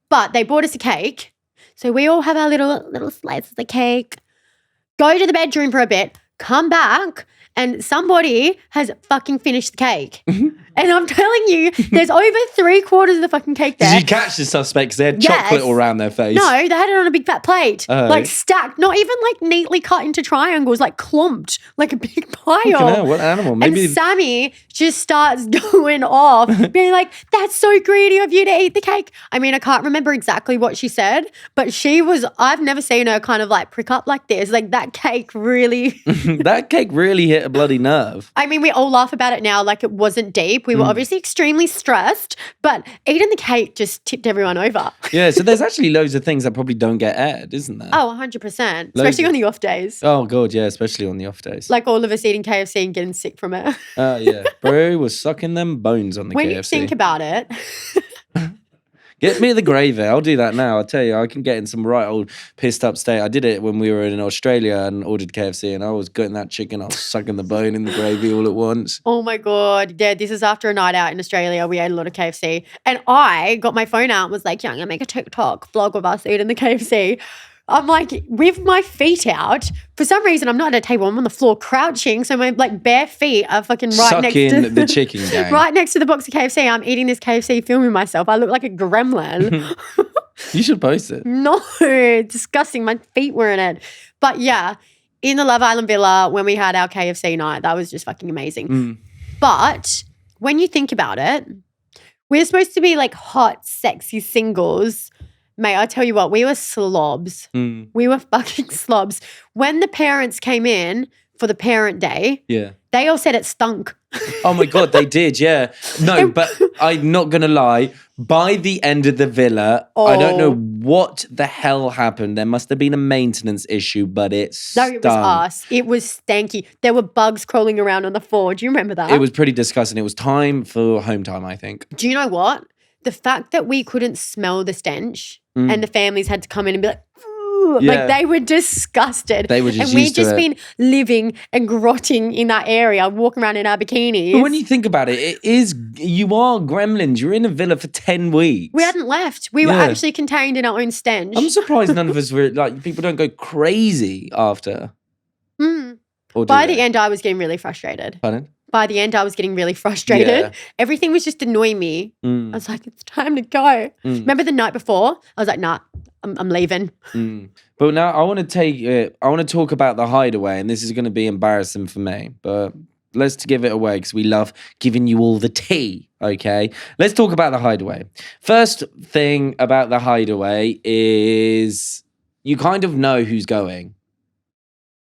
But they bought us a cake. So we all have our little slices of cake. Go to the bedroom for a bit. Come back. And somebody has fucking finished the cake. And I'm telling you, there's over 3/4 of the fucking cake there. Did you catch the suspects? They had chocolate all around their face. No, they had it on a big fat plate. Like stacked, not even like neatly cut into triangles, like clumped, like a big pile. Hell, what animal? Maybe. And Sammy just starts going off, being like, that's so greedy of you to eat the cake. I mean, I can't remember exactly what she said, but I've never seen her kind of like prick up like this. Like that cake really. That cake really hit get a bloody nerve. I mean, we all laugh about it now like it wasn't deep. We were obviously extremely stressed, but eating the cake just tipped everyone over. Yeah, so there's actually loads of things that probably don't get aired, isn't there? Oh, 100%. Especially on the off days. Oh, God, yeah, especially on the off days. Like all of us eating KFC and getting sick from it. Oh, yeah. Bro was sucking them bones on the when KFC. When you think about it... Get me the gravy. I'll do that now. I'll tell you, I can get in some right old pissed up state. I did it when we were in Australia and ordered KFC, and I was getting that chicken. I was sucking the bone in the gravy all at once. Oh my God. Yeah, this is after a night out in Australia. We ate a lot of KFC. And I got my phone out and was like, yeah, I'm going to make a TikTok vlog of us eating the KFC. I'm like, with my feet out. For some reason, I'm not at a table. I'm on the floor crouching. So my like bare feet are fucking right next to the chicken gang. Right next to the box of KFC. I'm eating this KFC, filming myself. I look like a gremlin. You should post it. No, disgusting. My feet were in it. But yeah, in the Love Island Villa, when we had our KFC night, that was just fucking amazing. But when you think about it, we're supposed to be like hot, sexy singles. Mate, I tell you what, we were slobs. We were fucking slobs. When the parents came in for the parent day, they all said it stunk. Oh my God, they did, yeah. No, but I'm not going to lie. By the end of the villa, I don't know what the hell happened. There must have been a maintenance issue, but it stunk. No, it was us. It was stanky. There were bugs crawling around on the floor. Do you remember that? It was pretty disgusting. It was time for home time, I think. Do you know what? The fact that we couldn't smell the stench and the families had to come in and be like, like they were disgusted. They were just and used to it. And we'd just been living and grotting in that area, walking around in our bikinis. But when you think about it, you are gremlins. You're in a villa for 10 weeks. We hadn't left. We were actually contained in our own stench. I'm surprised none of us were, like, people don't go crazy after. By the end, I was getting really frustrated. Pardon? By the end, I was getting really frustrated. Yeah. Everything was just annoying me. I was like, it's time to go. Remember the night before? I was like, nah, I'm leaving. But now I want to talk about the Hideaway, and this is going to be embarrassing for me, but let's give it away because we love giving you all the tea, okay? Let's talk about the Hideaway. First thing about the Hideaway is you kind of know who's going.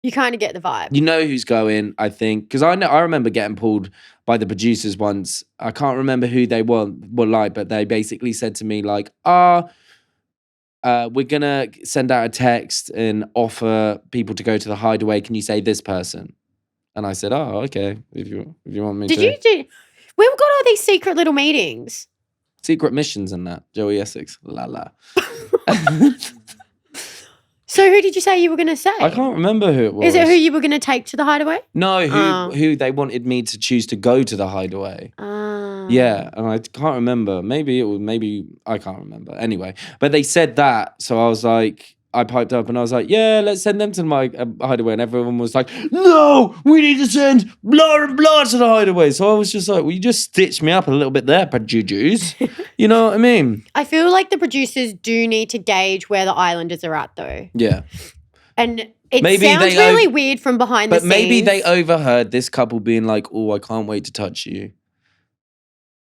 You kind of get the vibe. You know who's going, I think, because I remember getting pulled by the producers once. I can't remember who they were like, but they basically said to me like, we're gonna send out a text and offer people to go to the Hideaway. Can you say this person? And I said, oh, okay, if you want me to. We've got all these secret little meetings. Secret missions and that. Joey Essex. La la. So who did you say you were going to say? I can't remember who it was. Is it who you were going to take to the Hideaway? No, who they wanted me to choose to go to the Hideaway. Yeah, and I can't remember. Maybe I can't remember. Anyway, but they said that, so I was like, I piped up and I was like, yeah, let's send them to my Hideaway. And everyone was like, no, we need to send blah and blah to the Hideaway. So I was just like, well, you just stitched me up a little bit there, producers. You know what I mean? I feel like the producers do need to gauge where the Islanders are at, though. Yeah. And it sounds really weird from behind the scenes. But maybe they overheard this couple being like, oh, I can't wait to touch you.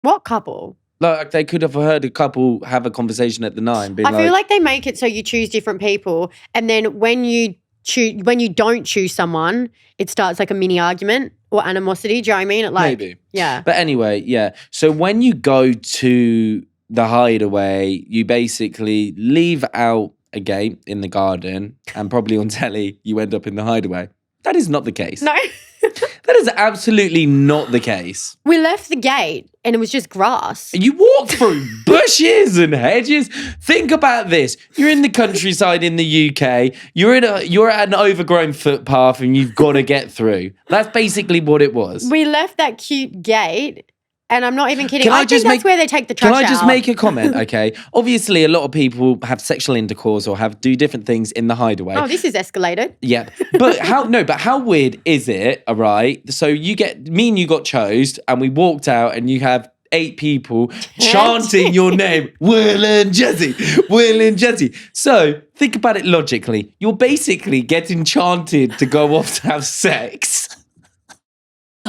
What couple? Like they could have heard a couple have a conversation at the 9. I feel like they make it so you choose different people, and then when you don't choose someone, it starts like a mini argument or animosity. Do you know what I mean? Maybe. Yeah. But anyway, yeah. So when you go to the Hideaway, you basically leave out a gate in the garden, and probably on telly, you end up in the Hideaway. That is not the case. No. That is absolutely not the case. We left the gate and it was just grass. You walked through bushes and hedges. Think about this. You're in the countryside in the UK. You're at an overgrown footpath and you've got to get through. That's basically what it was. We left that cute gate. And I'm not even kidding. I think that's where they take the trash out. Can I just make a comment, okay? Obviously, a lot of people have sexual intercourse or do different things in the Hideaway. Oh, this is escalated. Yeah. But how weird is it, all right? So me and you got chose and we walked out and you have 8 people chanting your name, Will and Jessie, Will and Jessie. So think about it logically. You're basically getting chanted to go off to have sex.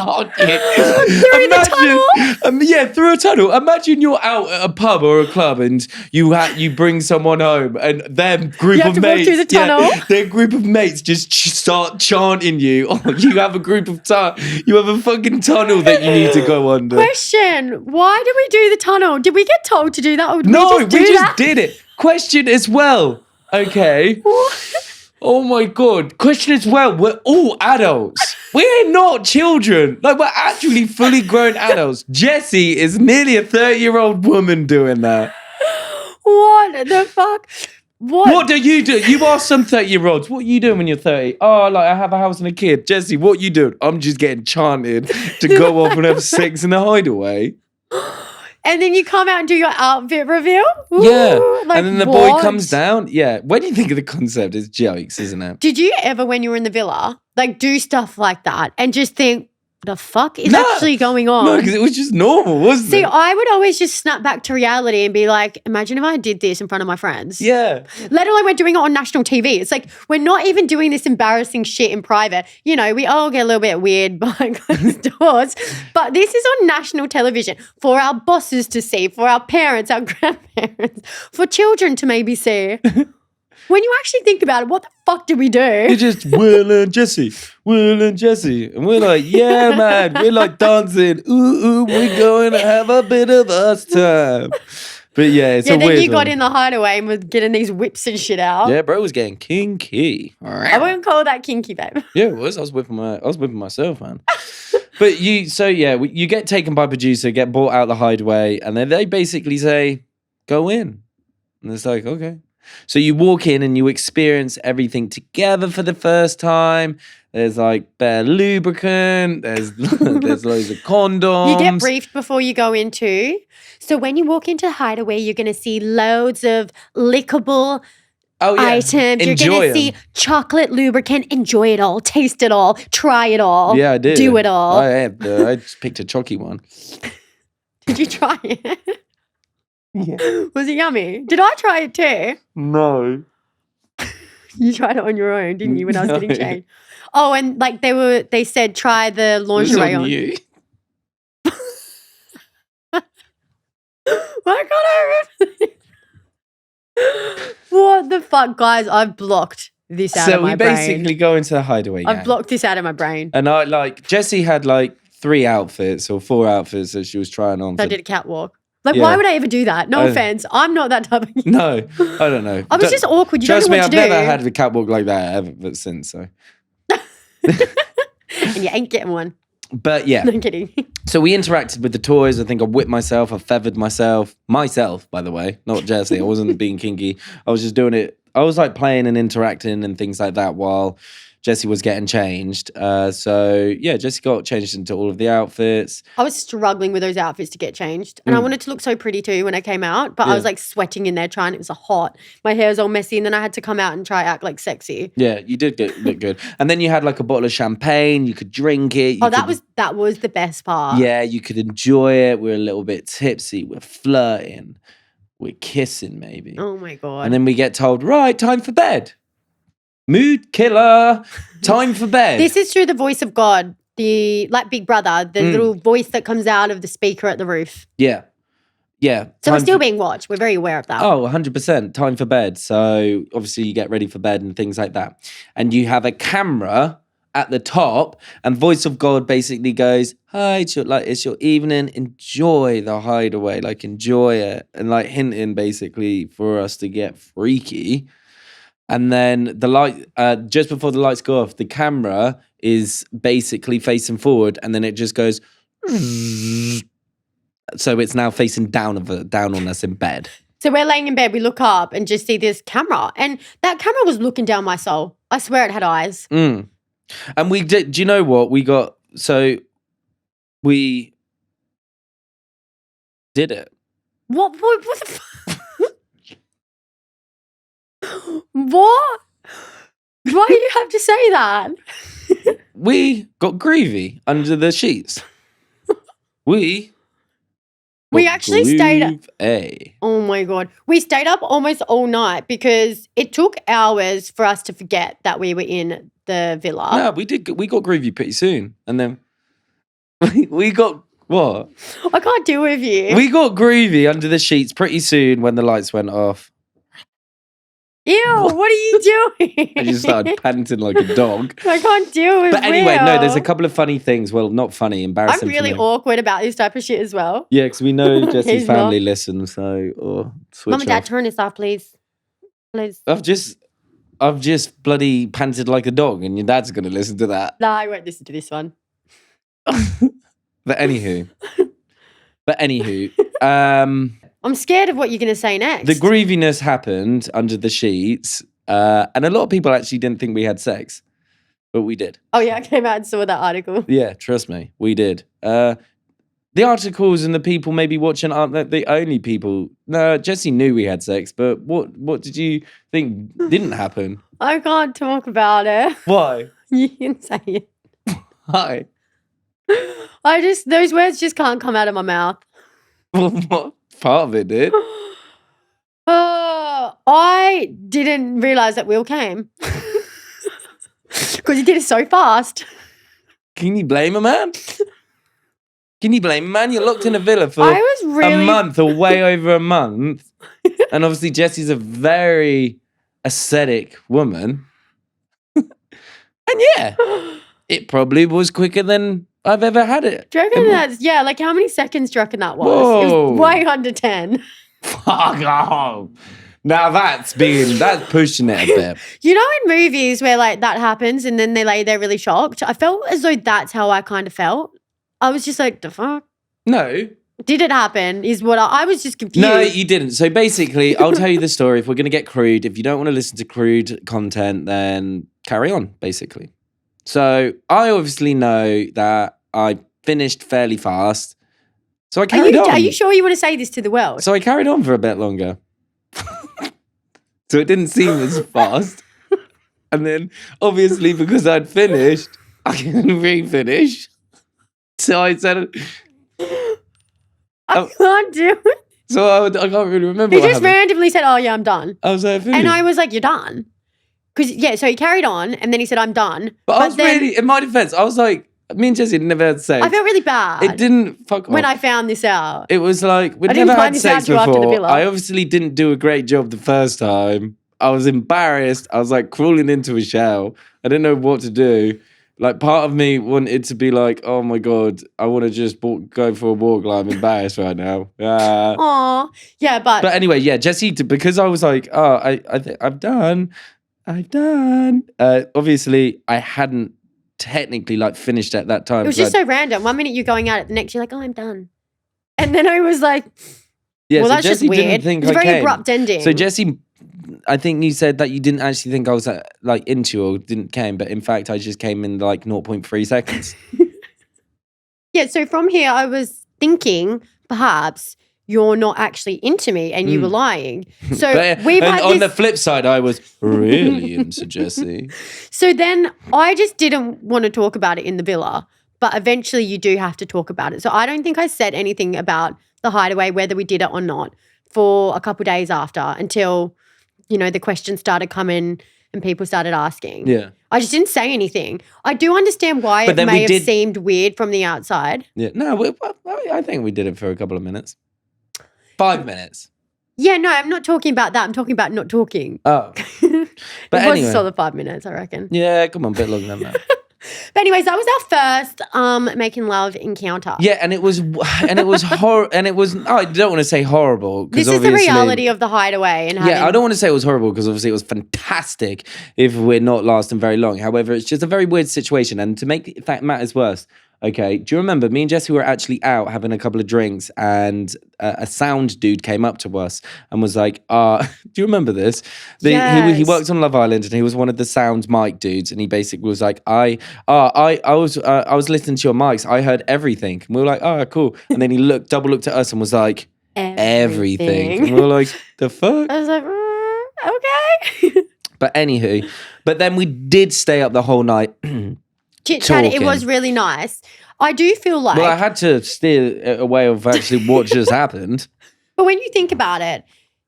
Can't you? Through the tunnel? Yeah, through a tunnel. Imagine you're out at a pub or a club and you bring someone home and their group You have of to walk mates. through the tunnel? Yeah, their group of mates just start chanting you. Oh, you have a group of you have a fucking tunnel that you need to go under. Question: why did we do the tunnel? Did we get told to do that? Or did No, we just did it. Question as well. Okay. Oh my God. Question as well. We're all adults. We're not children. Like, we're actually fully grown adults. Jessie is nearly a 30-year-old woman doing that. What the fuck? What do you do? You ask some 30-year-olds, what are you doing when you're 30? Oh, like, I have a house and a kid. Jessie, what you doing? I'm just getting chanted to go off and have sex in the Hideaway. And then you come out and do your outfit reveal? Ooh, Yeah. like, and then the boy comes down. Yeah. When you think of the concept, it's jokes, isn't it? Did you ever, when you were in the villa, like do stuff like that and just think, the fuck is No. actually going on? No, because it was just normal, wasn't See, it? I would always just snap back to reality and be like, imagine if I did this in front of my friends. Yeah. Let alone we're doing it on national TV. It's like we're not even doing this embarrassing shit in private. You know, we all get a little bit weird behind closed doors, but this is on national television for our bosses to see, for our parents, our grandparents, for children to maybe see. When you actually think about it, what the fuck did we do? It's just Will and Jessie. And we're like, yeah, man. We're like dancing. Ooh, we're going to have a bit of us time. But yeah, it's a weird then you got one. in the Hideaway and was getting these whips and shit out. Yeah, bro was getting kinky. I wouldn't call that kinky, babe. Yeah, it was. I was whipping myself, man. But you get taken by producer, get brought out the Hideaway, and then they basically say, go in. And it's like, okay. So you walk in and you experience everything together for the first time. There's like bare lubricant. There's loads of condoms. You get briefed before you go into. So when you walk into Hideaway, you're going to see loads of lickable items. You're going to see chocolate lubricant. Enjoy it all. Taste it all. Try it all. Yeah, I did. Do it all. I just picked a chalky one. Did you try it? Yeah. Was it yummy? Did I try it too? No. You tried it on your own, didn't you, when I was getting No. changed? Oh, and like they said try the lingerie on. You. Why can't I remember this? What the fuck, guys? I've blocked this out of my brain. So we basically go into the Hideaway. I've blocked this out of my brain. And Jessie had like 3 outfits or 4 outfits that she was trying on. So I did a catwalk. Like, Yeah. why would I ever do that? No offense. I'm not that type of. No, I don't know. I was just awkward. You Trust don't me, know what I've to do. never had a catwalk like that ever since. So, And you ain't getting one. but yeah. No, I'm kidding. So we interacted with the toys. I think I whipped myself. I feathered myself. Myself, by the way, not Jessie. I wasn't being kinky. I was just doing it. I was like playing and interacting and things like that while Jessie was getting changed. So yeah, Jessie got changed into all of the outfits. I was struggling with those outfits to get changed. And I wanted to look so pretty too when I came out. But I was like sweating in there trying. It was hot. My hair was all messy. And then I had to come out and try act like sexy. Yeah, you did look good. And then you had like a bottle of champagne. You could drink it. That was the best part. Yeah, you could enjoy it. We're a little bit tipsy. We're flirting. We're kissing maybe. Oh my God. And then we get told, right, time for bed. Mood killer. Time for bed. This is through the voice of God, like Big Brother, the little voice that comes out of the speaker at the roof. Yeah. Yeah. So we're still being watched. We're very aware of that. Oh, 100%. Time for bed. So obviously you get ready for bed and things like that. And you have a camera at the top and voice of God basically goes, hi, it's your evening. Enjoy the Hideaway. Like, enjoy it. And like hinting basically for us to get freaky. And then the light, just before the lights go off, the camera is basically facing forward, and then it just goes. So it's now facing down on us in bed. So we're laying in bed, we look up and just see this camera, and that camera was looking down my soul. I swear it had eyes. And we did. Do you know what we got? So we did it. What the fuck? What? Why do you have to say that? We got groovy under the sheets. We actually stayed up. Groove-a. Oh my God. We stayed up almost all night because it took hours for us to forget that we were in the villa. No, we did. We got groovy pretty soon, and then We got what? I can't deal with you. We got groovy under the sheets pretty soon when the lights went off. Ew, what are you doing? I just started panting like a dog. I can't deal with But anyway, Will. no, there's a couple of funny things. Well, not funny, embarrassing. I'm really for me. awkward about this type of shit as well. Yeah, because we know Jessie's He's family listens, so switch Mum and Dad, off. turn this off, please. Please. I've just bloody panted like a dog, and your dad's gonna listen to that. No, I won't listen to this one. But anywho, I'm scared of what you're going to say next. the grieviness happened under the sheets, and a lot of people actually didn't think we had sex, but we did. Oh, yeah, I came out and saw that article. Yeah, trust me, we did. The articles and the people maybe watching aren't the only people. No, Jessie knew we had sex, but what did you think didn't happen? I can't talk about it. Why? You can say it. Why? Those words just can't come out of my mouth. Well, what part of it did? I didn't realise that Will came. Because he did it so fast. Can you blame a man? Can you blame a man? You're locked in a villa for I was really... a month or way over a month. And obviously Jessie's a very aesthetic woman. And yeah, it probably was quicker than I've ever had it. Do you reckon that's... Yeah, like how many seconds do you reckon that was? Whoa. It was way under 10. Fuck off. Now that's pushing it a bit. You know in movies where like that happens and then they lay there really shocked? I felt as though that's how I kind of felt. I was just like, the fuck? No. Did it happen? Is what I was just confused. No, you didn't. So basically, I'll tell you the story. If we're going to get crude, if you don't want to listen to crude content, then carry on, basically. So I obviously know that I finished fairly fast. So I carried on. Are you sure you want to say this to the world? So I carried on for a bit longer. So it didn't seem as fast. And then, obviously, because I'd finished, I couldn't refinish. So I said... I can't do it. So I can't really remember He what just happened. randomly said, oh, yeah, I'm done. I was like, and I was like, you're done? Because, yeah, so he carried on and then he said, I'm done. But I was really, in my defense, I was like, me and Jessie had never had sex. I felt really bad. It didn't, fuck off. When I found this out. It was like, we'd I didn't never find had this sex out till after the before. villa. I obviously didn't do a great job the first time. I was embarrassed. I was like crawling into a shell. I didn't know what to do. Like part of me wanted to be like, oh my God, I want to just go for a walk. Like, I'm embarrassed right now. Aw. Yeah, but anyway, yeah, Jessie, because I was like, oh, I've done. Obviously, I hadn't technically like finished at that time. It was just so random. 1 minute you're going out, the next you're like, oh, I'm done. And then I was like, yeah, well, so that's Jessie just weird. didn't think It's a I very came. abrupt ending. So Jessie, I think you said that you didn't actually think I was like into you or didn't came, but in fact I just came in like 0.3 seconds. Yeah, so from here I was thinking perhaps you're not actually into me and you were lying. So we've had on the flip side, I was really into Jessie. So then I just didn't want to talk about it in the villa, but eventually you do have to talk about it. So I don't think I said anything about the Hideaway, whether we did it or not, for a couple of days after until, you know, the questions started coming and people started asking. Yeah. I just didn't say anything. I do understand why it may have seemed weird from the outside. Yeah. No, I think we did it for a couple of minutes. 5 minutes. Yeah, no, I'm not talking about that. I'm talking about not talking. Oh. But it anyway. was a solid 5 minutes, I reckon. Yeah, come on, a bit longer than that. But anyways, that was our first making love encounter. Yeah, and it was I don't want to say horrible. This is the reality of the Hideaway. And yeah, I don't want to say it was horrible because obviously it was fantastic if we're not lasting very long. However, it's just a very weird situation. And to make that matters worse, okay, do you remember me and Jessie were actually out having a couple of drinks and a sound dude came up to us and was like, do you remember this? Yes. He worked on Love Island and he was one of the sound mic dudes and he basically was like, I was listening to your mics. I heard everything. And we were like, oh, cool. And then he double looked at us and was like, everything. And we were like, the fuck? I was like, okay. But anywho, then we did stay up the whole night. Chit-chat, it was really nice. I do feel like... Well, I had to steer away of actually what just happened. But when you think about it,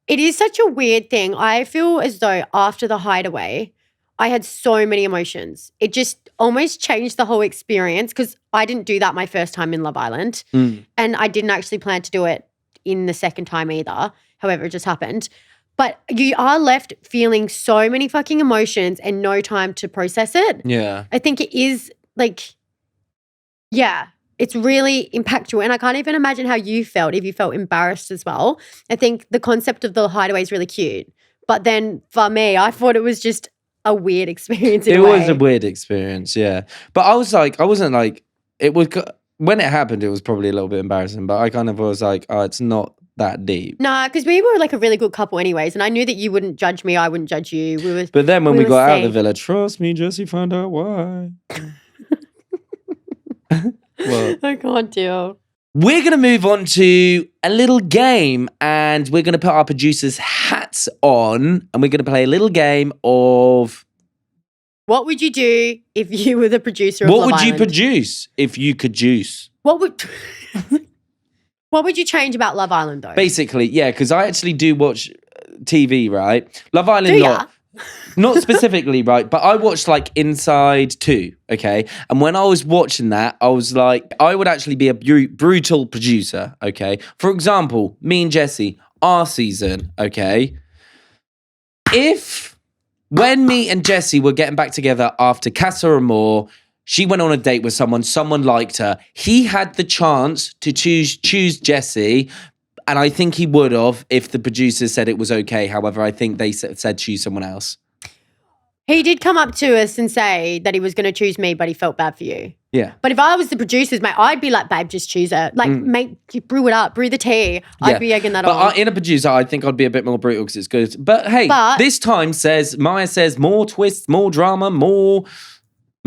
it is such a weird thing. I feel as though after the Hideaway, I had so many emotions. It just almost changed the whole experience because I didn't do that my first time in Love Island. And I didn't actually plan to do it in the second time either. However, it just happened. But you are left feeling so many fucking emotions and no time to process it. Yeah. I think it is like, yeah, it's really impactful. And I can't even imagine how you felt if you felt embarrassed as well. I think the concept of the Hideaway is really cute. But then for me, I thought it was just a weird experience in a way. It was a weird experience, yeah. But I wasn't like, it was, when it happened, it was probably a little bit embarrassing. But I kind of was like, oh, it's not that deep. Nah, because we were like a really good couple anyways. And I knew that you wouldn't judge me, I wouldn't judge you. But then when we got out of the safe. villa, trust me, Jessie found out why. Well, I can't deal. we're going to move on to a little game and we're going to put our producers' hats on and we're going to play a little game of... What would you do if you were the producer of What Love would you Island? produce if you could juice? What would you change about Love Island though? Basically, yeah, because I actually do watch TV, right? Love Island, Do ya? not specifically, right? But I watched like Inside 2, okay? And when I was watching that, I was like, I would actually be a brutal producer, okay? For example, me and Jessie, our season, okay? If when me and Jessie were getting back together after Casa Amor, she went on a date with someone liked her. He had the chance to choose Jessie, and I think he would have if the producers said it was okay. However, I think they said choose someone else. He did come up to us and say that he was going to choose me, but he felt bad for you. Yeah. But if I was the producers, mate, I'd be like, babe, just choose her. Like, mate, you brew it up, brew the tea. I'd be egging that on. But in a producer, I think I'd be a bit more brutal because it's good. But hey, this time Maya says more twists, more drama, more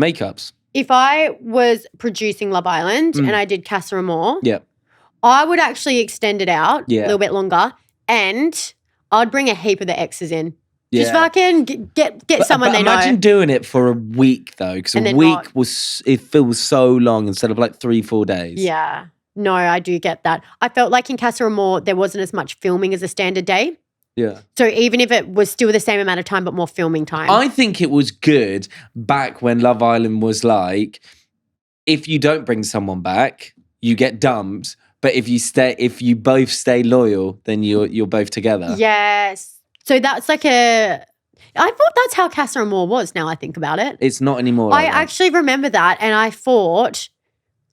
makeups. If I was producing Love Island and I did Casa Amor, yeah, I would actually extend it out a Yeah. little bit longer and I'd bring a heap of the exes in. Just Yeah. fucking get someone they know. Imagine doing it for a week though, because a And then week it feels so long instead of like 3-4 days. Yeah. No, I do get that. I felt like in Casa Amor, there wasn't as much filming as a standard day. Yeah. So even if it was still the same amount of time, but more filming time. I think it was good back when Love Island was like, if you don't bring someone back, you get dumped. But if you both stay loyal, then you're both together. Yes. So that's like I thought that's how Casa Amor was now I think about it. It's not anymore. I actually remember that and I thought,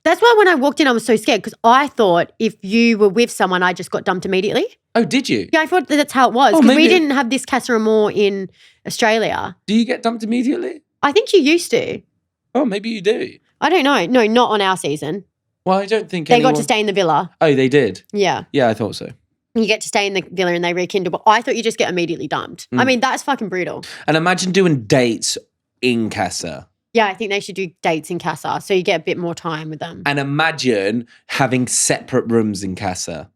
that's why when I walked in I was so scared because I thought if you were with someone, I just got dumped immediately. Oh, did you? Yeah, I thought that's how it was because we didn't have this Casa Amor in Australia. Do you get dumped immediately? I think you used to. Oh, maybe you do. I don't know. No, not on our season. Well, I don't think They got to stay in the villa. Oh, they did? Yeah. Yeah, I thought so. You get to stay in the villa and they rekindle. But I thought you just get immediately dumped. I mean, that's fucking brutal. And imagine doing dates in Casa. Yeah, I think they should do dates in Casa so you get a bit more time with them. And imagine having separate rooms in Casa.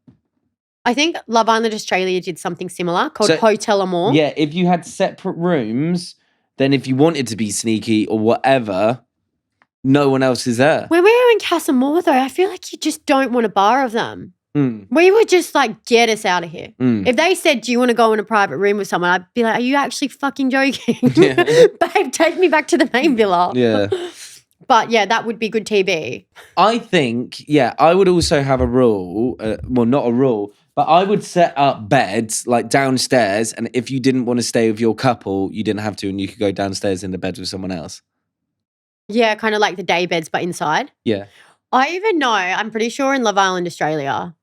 I think Love Island Australia did something similar called Hotel Amor. Yeah, if you had separate rooms, then if you wanted to be sneaky or whatever, no one else is there. When we were in Casa Amor though, I feel like you just don't want a bar of them. We were just like, get us out of here. If they said, do you want to go in a private room with someone? I'd be like, are you actually fucking joking? Yeah. Babe, take me back to the main villa. Yeah. But yeah, that would be good TV. I think, I would also have a rule. Well, not a rule, but I would set up beds like downstairs. And if you didn't want to stay with your couple, you didn't have to. And you could go downstairs in the bed with someone else. Yeah, kind of like the day beds, but inside. Yeah. I even know, I'm pretty sure in Love Island Australia,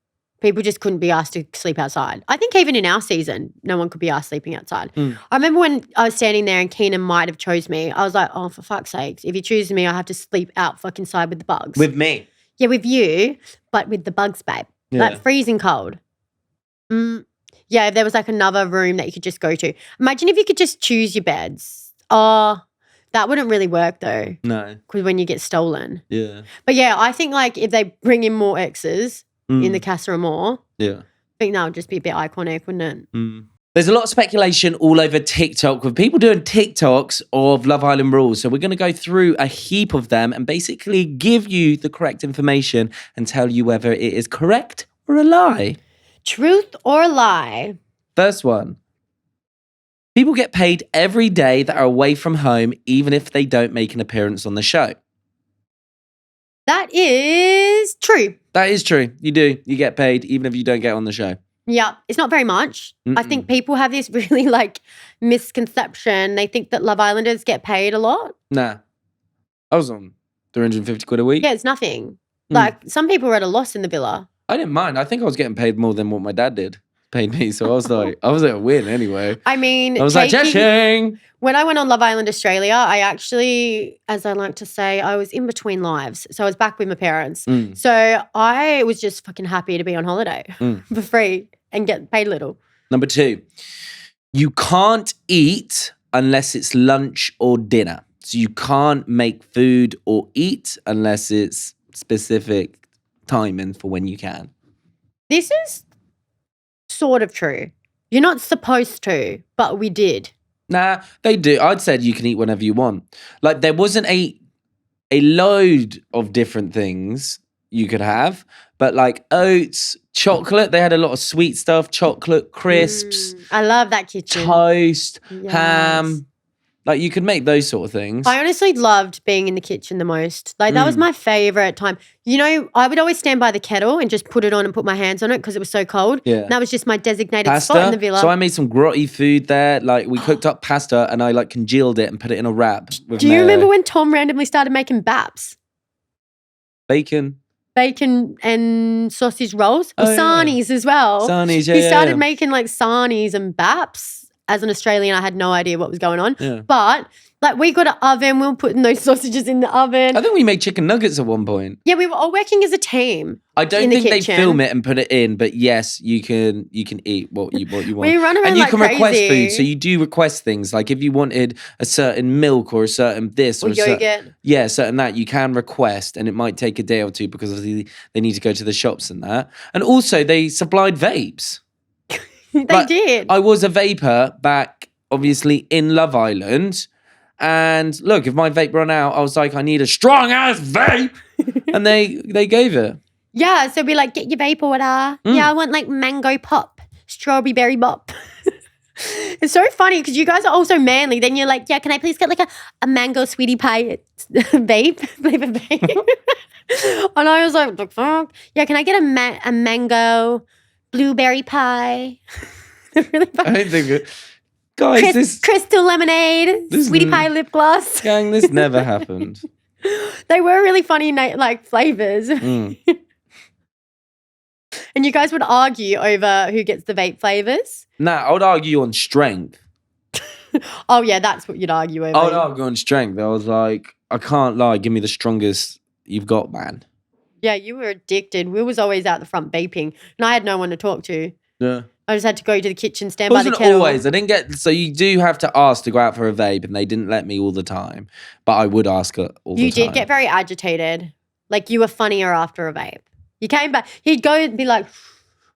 people just couldn't be asked to sleep outside. I think even in our season, no one could be asked sleeping outside. I remember when I was standing there and Keenan might have chose me, I was like, oh, for fuck's sakes, if you choose me, I have to sleep out fucking side with the bugs. With me? Yeah, with you, but with the bugs, babe. Yeah. Like freezing cold. Yeah, if there was like another room that you could just go to. Imagine if you could just choose your beds. Oh, that wouldn't really work though. No. Because when you get stolen. Yeah. But yeah, I think like if they bring in more exes in the Casa Amor, Yeah. I think that would just be a bit iconic, wouldn't it? There's a lot of speculation all over TikTok with people doing TikToks of Love Island rules. So we're going to go through a heap of them and basically give you the correct information and tell you whether it is correct or a lie. Truth or lie? First one. People get paid every day that are away from home, even if they don't make an appearance on the show. That is true. That is true. You do. You get paid even if you don't get on the show. Yeah, it's not very much. I think people have this really like misconception. They think that Love Islanders get paid a lot. Nah. I was on 350 quid a week. Yeah, it's nothing. Like some people were at a loss in the villa. I didn't mind. I think I was getting paid more than what my dad paid me. So I was like, I was at a win anyway. I mean, I was like, Jessie. When I went on Love Island Australia, I actually, as I like to say, I was in between lives. So I was back with my parents. So I was just fucking happy to be on holiday for free and get paid little. Number 2, you can't eat unless it's lunch or dinner. So you can't make food or eat unless it's specific timing for when you can. This is sort of true. You're not supposed to, but we did. Nah, they do. I'd said you can eat whenever you want. Like there wasn't a load of different things you could have, but like oats, chocolate, they had a lot of sweet stuff, chocolate, crisps. I love that kitchen. Toast, ham. Like you could make those sort of things. I honestly loved being in the kitchen the most. Like that was my favorite time. You know, I would always stand by the kettle and just put it on and put my hands on it because it was so cold. Yeah. And that was just my designated spot in the villa. So I made some grotty food there. Like we cooked up pasta and I like congealed it and put it in a wrap. Do you remember when Tom randomly started making baps? Bacon and sausage rolls? Or sarnies as well. Sarnies, yeah. He started making like sarnies and baps. As an Australian, I had no idea what was going on. Yeah. But like we got an oven, we were putting those sausages in the oven. I think we made chicken nuggets at one point. Yeah, we were all working as a team. I don't think they film it and put it in, but yes, you can eat what you want. We run around and you like can crazy. Request food. So you do request things. Like if you wanted a certain milk or a certain this or yogurt. Certain that, you can request, and it might take a day or two because they need to go to the shops and that. And also they supplied vapes. They did. I was a vapor back, obviously, in Love Island. And look, if my vape ran out, I was like, I need a strong-ass vape. And they gave it. Yeah, so we like, get your vape or whatever. Yeah, I want like mango pop, strawberry berry bop. It's so funny because you guys are all so manly. Then you're like, yeah, can I please get like a mango sweetie pie vape? Flavor vape. And I was like, the fuck? Yeah, can I get a mango blueberry pie? Really funny. I don't think it. Guys, crystal lemonade, sweetie pie lip gloss. Gang, this never happened. They were really funny, like flavors. And you guys would argue over who gets the vape flavors. Nah, I would argue on strength. Oh yeah, that's what you'd argue over. I would argue on strength. I was like, I can't lie. Give me the strongest you've got, man. Yeah, you were addicted. We was always out the front vaping, and I had no one to talk to. Yeah. I just had to go to the kitchen, stand by the kettle. Wasn't always. I didn't get. So you do have to ask to go out for a vape, and they didn't let me all the time. But I would ask all the time. You did get very agitated. Like you were funnier after a vape. You came back. He'd go and be like,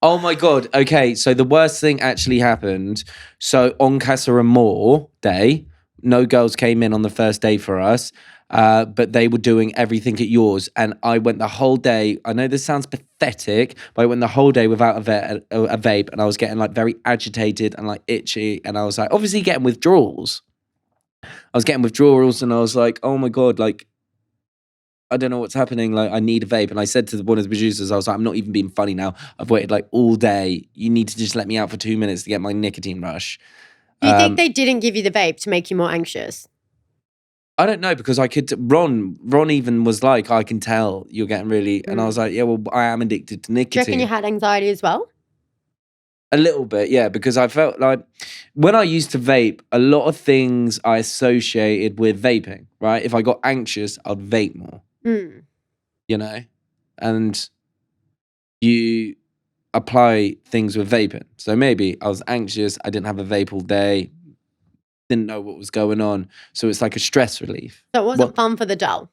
"Oh my god." Okay, so the worst thing actually happened. So on Casa Amor day, no girls came in on the first day for us. But they were doing everything at yours, and I went the whole day. I know this sounds pathetic, but I went the whole day without a vape, and I was getting like very agitated and like itchy, and I was like, obviously getting withdrawals. I was getting withdrawals, and I was like, oh my god, like I don't know what's happening. Like I need a vape, and I said to one of the producers, I was like, I'm not even being funny now. I've waited like all day. You need to just let me out for 2 minutes to get my nicotine rush. Do you think they didn't give you the vape to make you more anxious? I don't know because I could. Ron even was like, I can tell you're getting really, and I was like, yeah, well, I am addicted to nicotine. Do you reckon you had anxiety as well? A little bit, yeah, because I felt like when I used to vape, a lot of things I associated with vaping. Right, if I got anxious, I'd vape more. You know, and you apply things with vaping. So maybe I was anxious. I didn't have a vape all day. Didn't know what was going on. So it's like a stress relief. So it wasn't fun for the dull?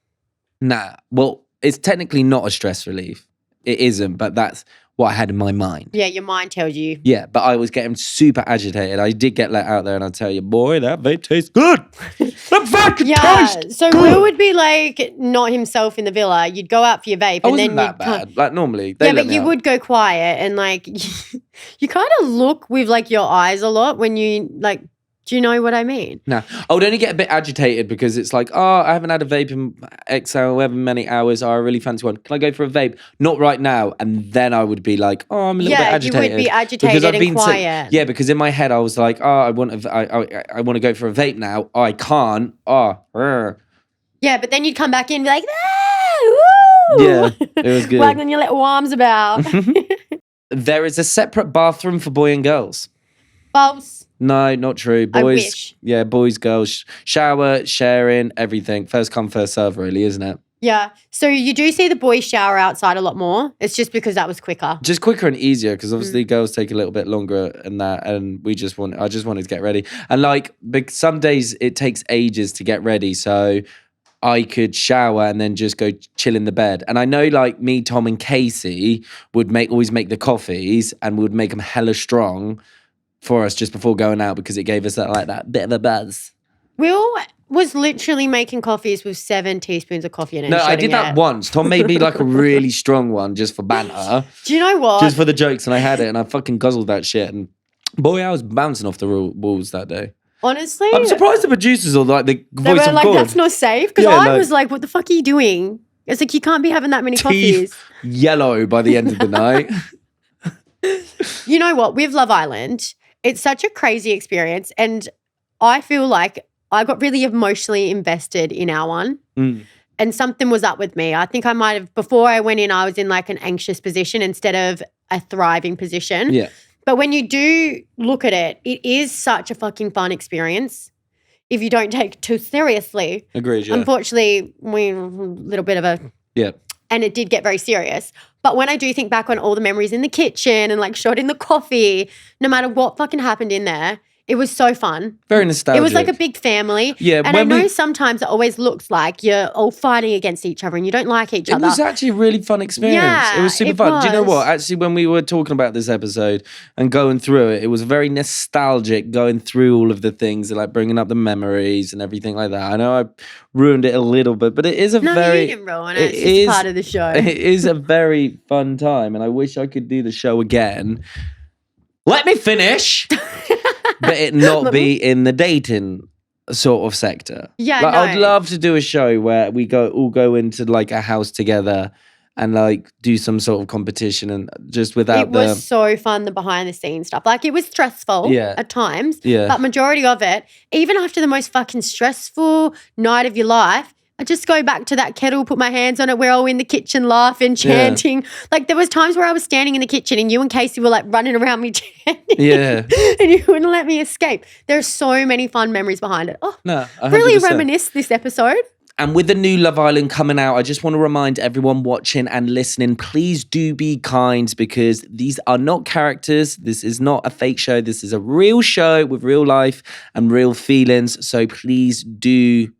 Nah. Well, it's technically not a stress relief. It isn't, but that's what I had in my mind. Yeah, your mind tells you. Yeah, but I was getting super agitated. I did get let out there and I tell you, boy, that vape tastes good. That fucking tastes so Will would be like not himself in the villa. You'd go out for your vape. I wasn't that bad. Like normally. Yeah, but you would go quiet and like you kind of look with like your eyes a lot when you like Do you know what I mean? No, I would only get a bit agitated because it's like, oh, I haven't had a vape in X however many hours. Oh, I really fancy one. Can I go for a vape? Not right now. And then I would be like, oh, I'm a little bit agitated. Yeah, you would be agitated and quiet. Yeah, because in my head I was like, oh, I want to go for a vape now. Oh, I can't. Yeah, but then you'd come back in and be like, woo! Yeah, it was good. Wagging your little arms about. There is a separate bathroom for boy and girls. False. No, not true. Boys, I wish. Yeah, boys, girls, shower, sharing, everything. First come, first serve, really, isn't it? Yeah. So you do see the boys shower outside a lot more. It's just because that was quicker. Just quicker and easier because obviously girls take a little bit longer and that, and I just wanted to get ready. And like, some days it takes ages to get ready, so I could shower and then just go chill in the bed. And I know like me, Tom and Casey would always make the coffees and we would make them hella strong for us just before going out because it gave us that bit of a buzz. Will was literally making coffees with 7 teaspoons of coffee in it. No, I did that once. Tom made me like a really strong one just for banter. Do you know what? Just for the jokes, and I had it and I fucking guzzled that shit. And boy, I was bouncing off the walls that day. Honestly, I'm surprised the producers or like the they voice were of like, God. that's not safe. Because I was like, what the fuck are you doing? It's like, you can't be having that many coffees. Yellow by the end of the night. You know what? With Love Island, it's such a crazy experience. And I feel like I got really emotionally invested in our one. And something was up with me. I think I might have, before I went in, I was in like an anxious position instead of a thriving position. Yeah. But when you do look at it, it is such a fucking fun experience if you don't take it too seriously. Agreed, yeah. Unfortunately, we're a little bit of a... Yeah. And it did get very serious. But when I do think back on all the memories in the kitchen and like shot in the coffee, no matter what fucking happened in there, it was so fun. Very nostalgic. It was like a big family. Yeah. And I know sometimes it always looks like you're all fighting against each other and you don't like each other. It was actually a really fun experience. Yeah, it was super fun. Do you know what? Actually, when we were talking about this episode and going through it, it was very nostalgic going through all of the things and like bringing up the memories and everything like that. I know I ruined it a little bit, but it is a you didn't ruin it. It's just part of the show. It is a very fun time and I wish I could do the show again. Let me finish. But it not be in the dating sort of sector. Yeah, like, no. I'd love to do a show where we all go into like a house together and like do some sort of competition and just without It was so fun, the behind the scenes stuff. Like it was stressful at times. Yeah. But majority of it, even after the most fucking stressful night of your life, I just go back to that kettle, put my hands on it. We're all in the kitchen laughing, chanting. Yeah. Like there was times where I was standing in the kitchen and you and Casey were like running around me chanting. Yeah. And you wouldn't let me escape. There's so many fun memories behind it. Oh, no, 100%. Really reminisce this episode. And with the new Love Island coming out, I just want to remind everyone watching and listening, please do be kind because these are not characters. This is not a fake show. This is a real show with real life and real feelings. So please do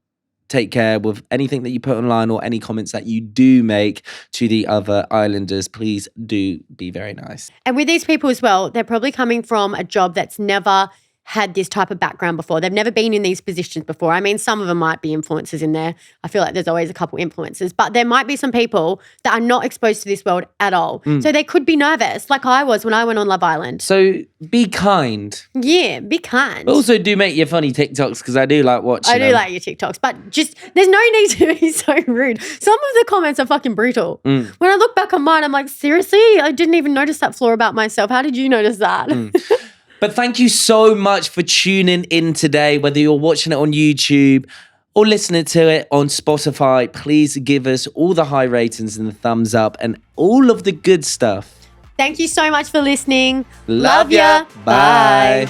take care with anything that you put online or any comments that you do make to the other islanders. Please do be very nice. And with these people as well, they're probably coming from a job that's never had this type of background before. They've never been in these positions before. I mean, some of them might be influencers in there. I feel like there's always a couple influencers, but there might be some people that are not exposed to this world at all. So they could be nervous like I was when I went on Love Island. So be kind. Yeah, be kind. But also do make your funny TikToks because I do like watching I do like your TikToks, but just there's no need to be so rude. Some of the comments are fucking brutal. When I look back on mine, I'm like, seriously? I didn't even notice that flaw about myself. How did you notice that? But thank you so much for tuning in today, whether you're watching it on YouTube or listening to it on Spotify. Please give us all the high ratings and the thumbs up and all of the good stuff. Thank you so much for listening. Love ya. Bye.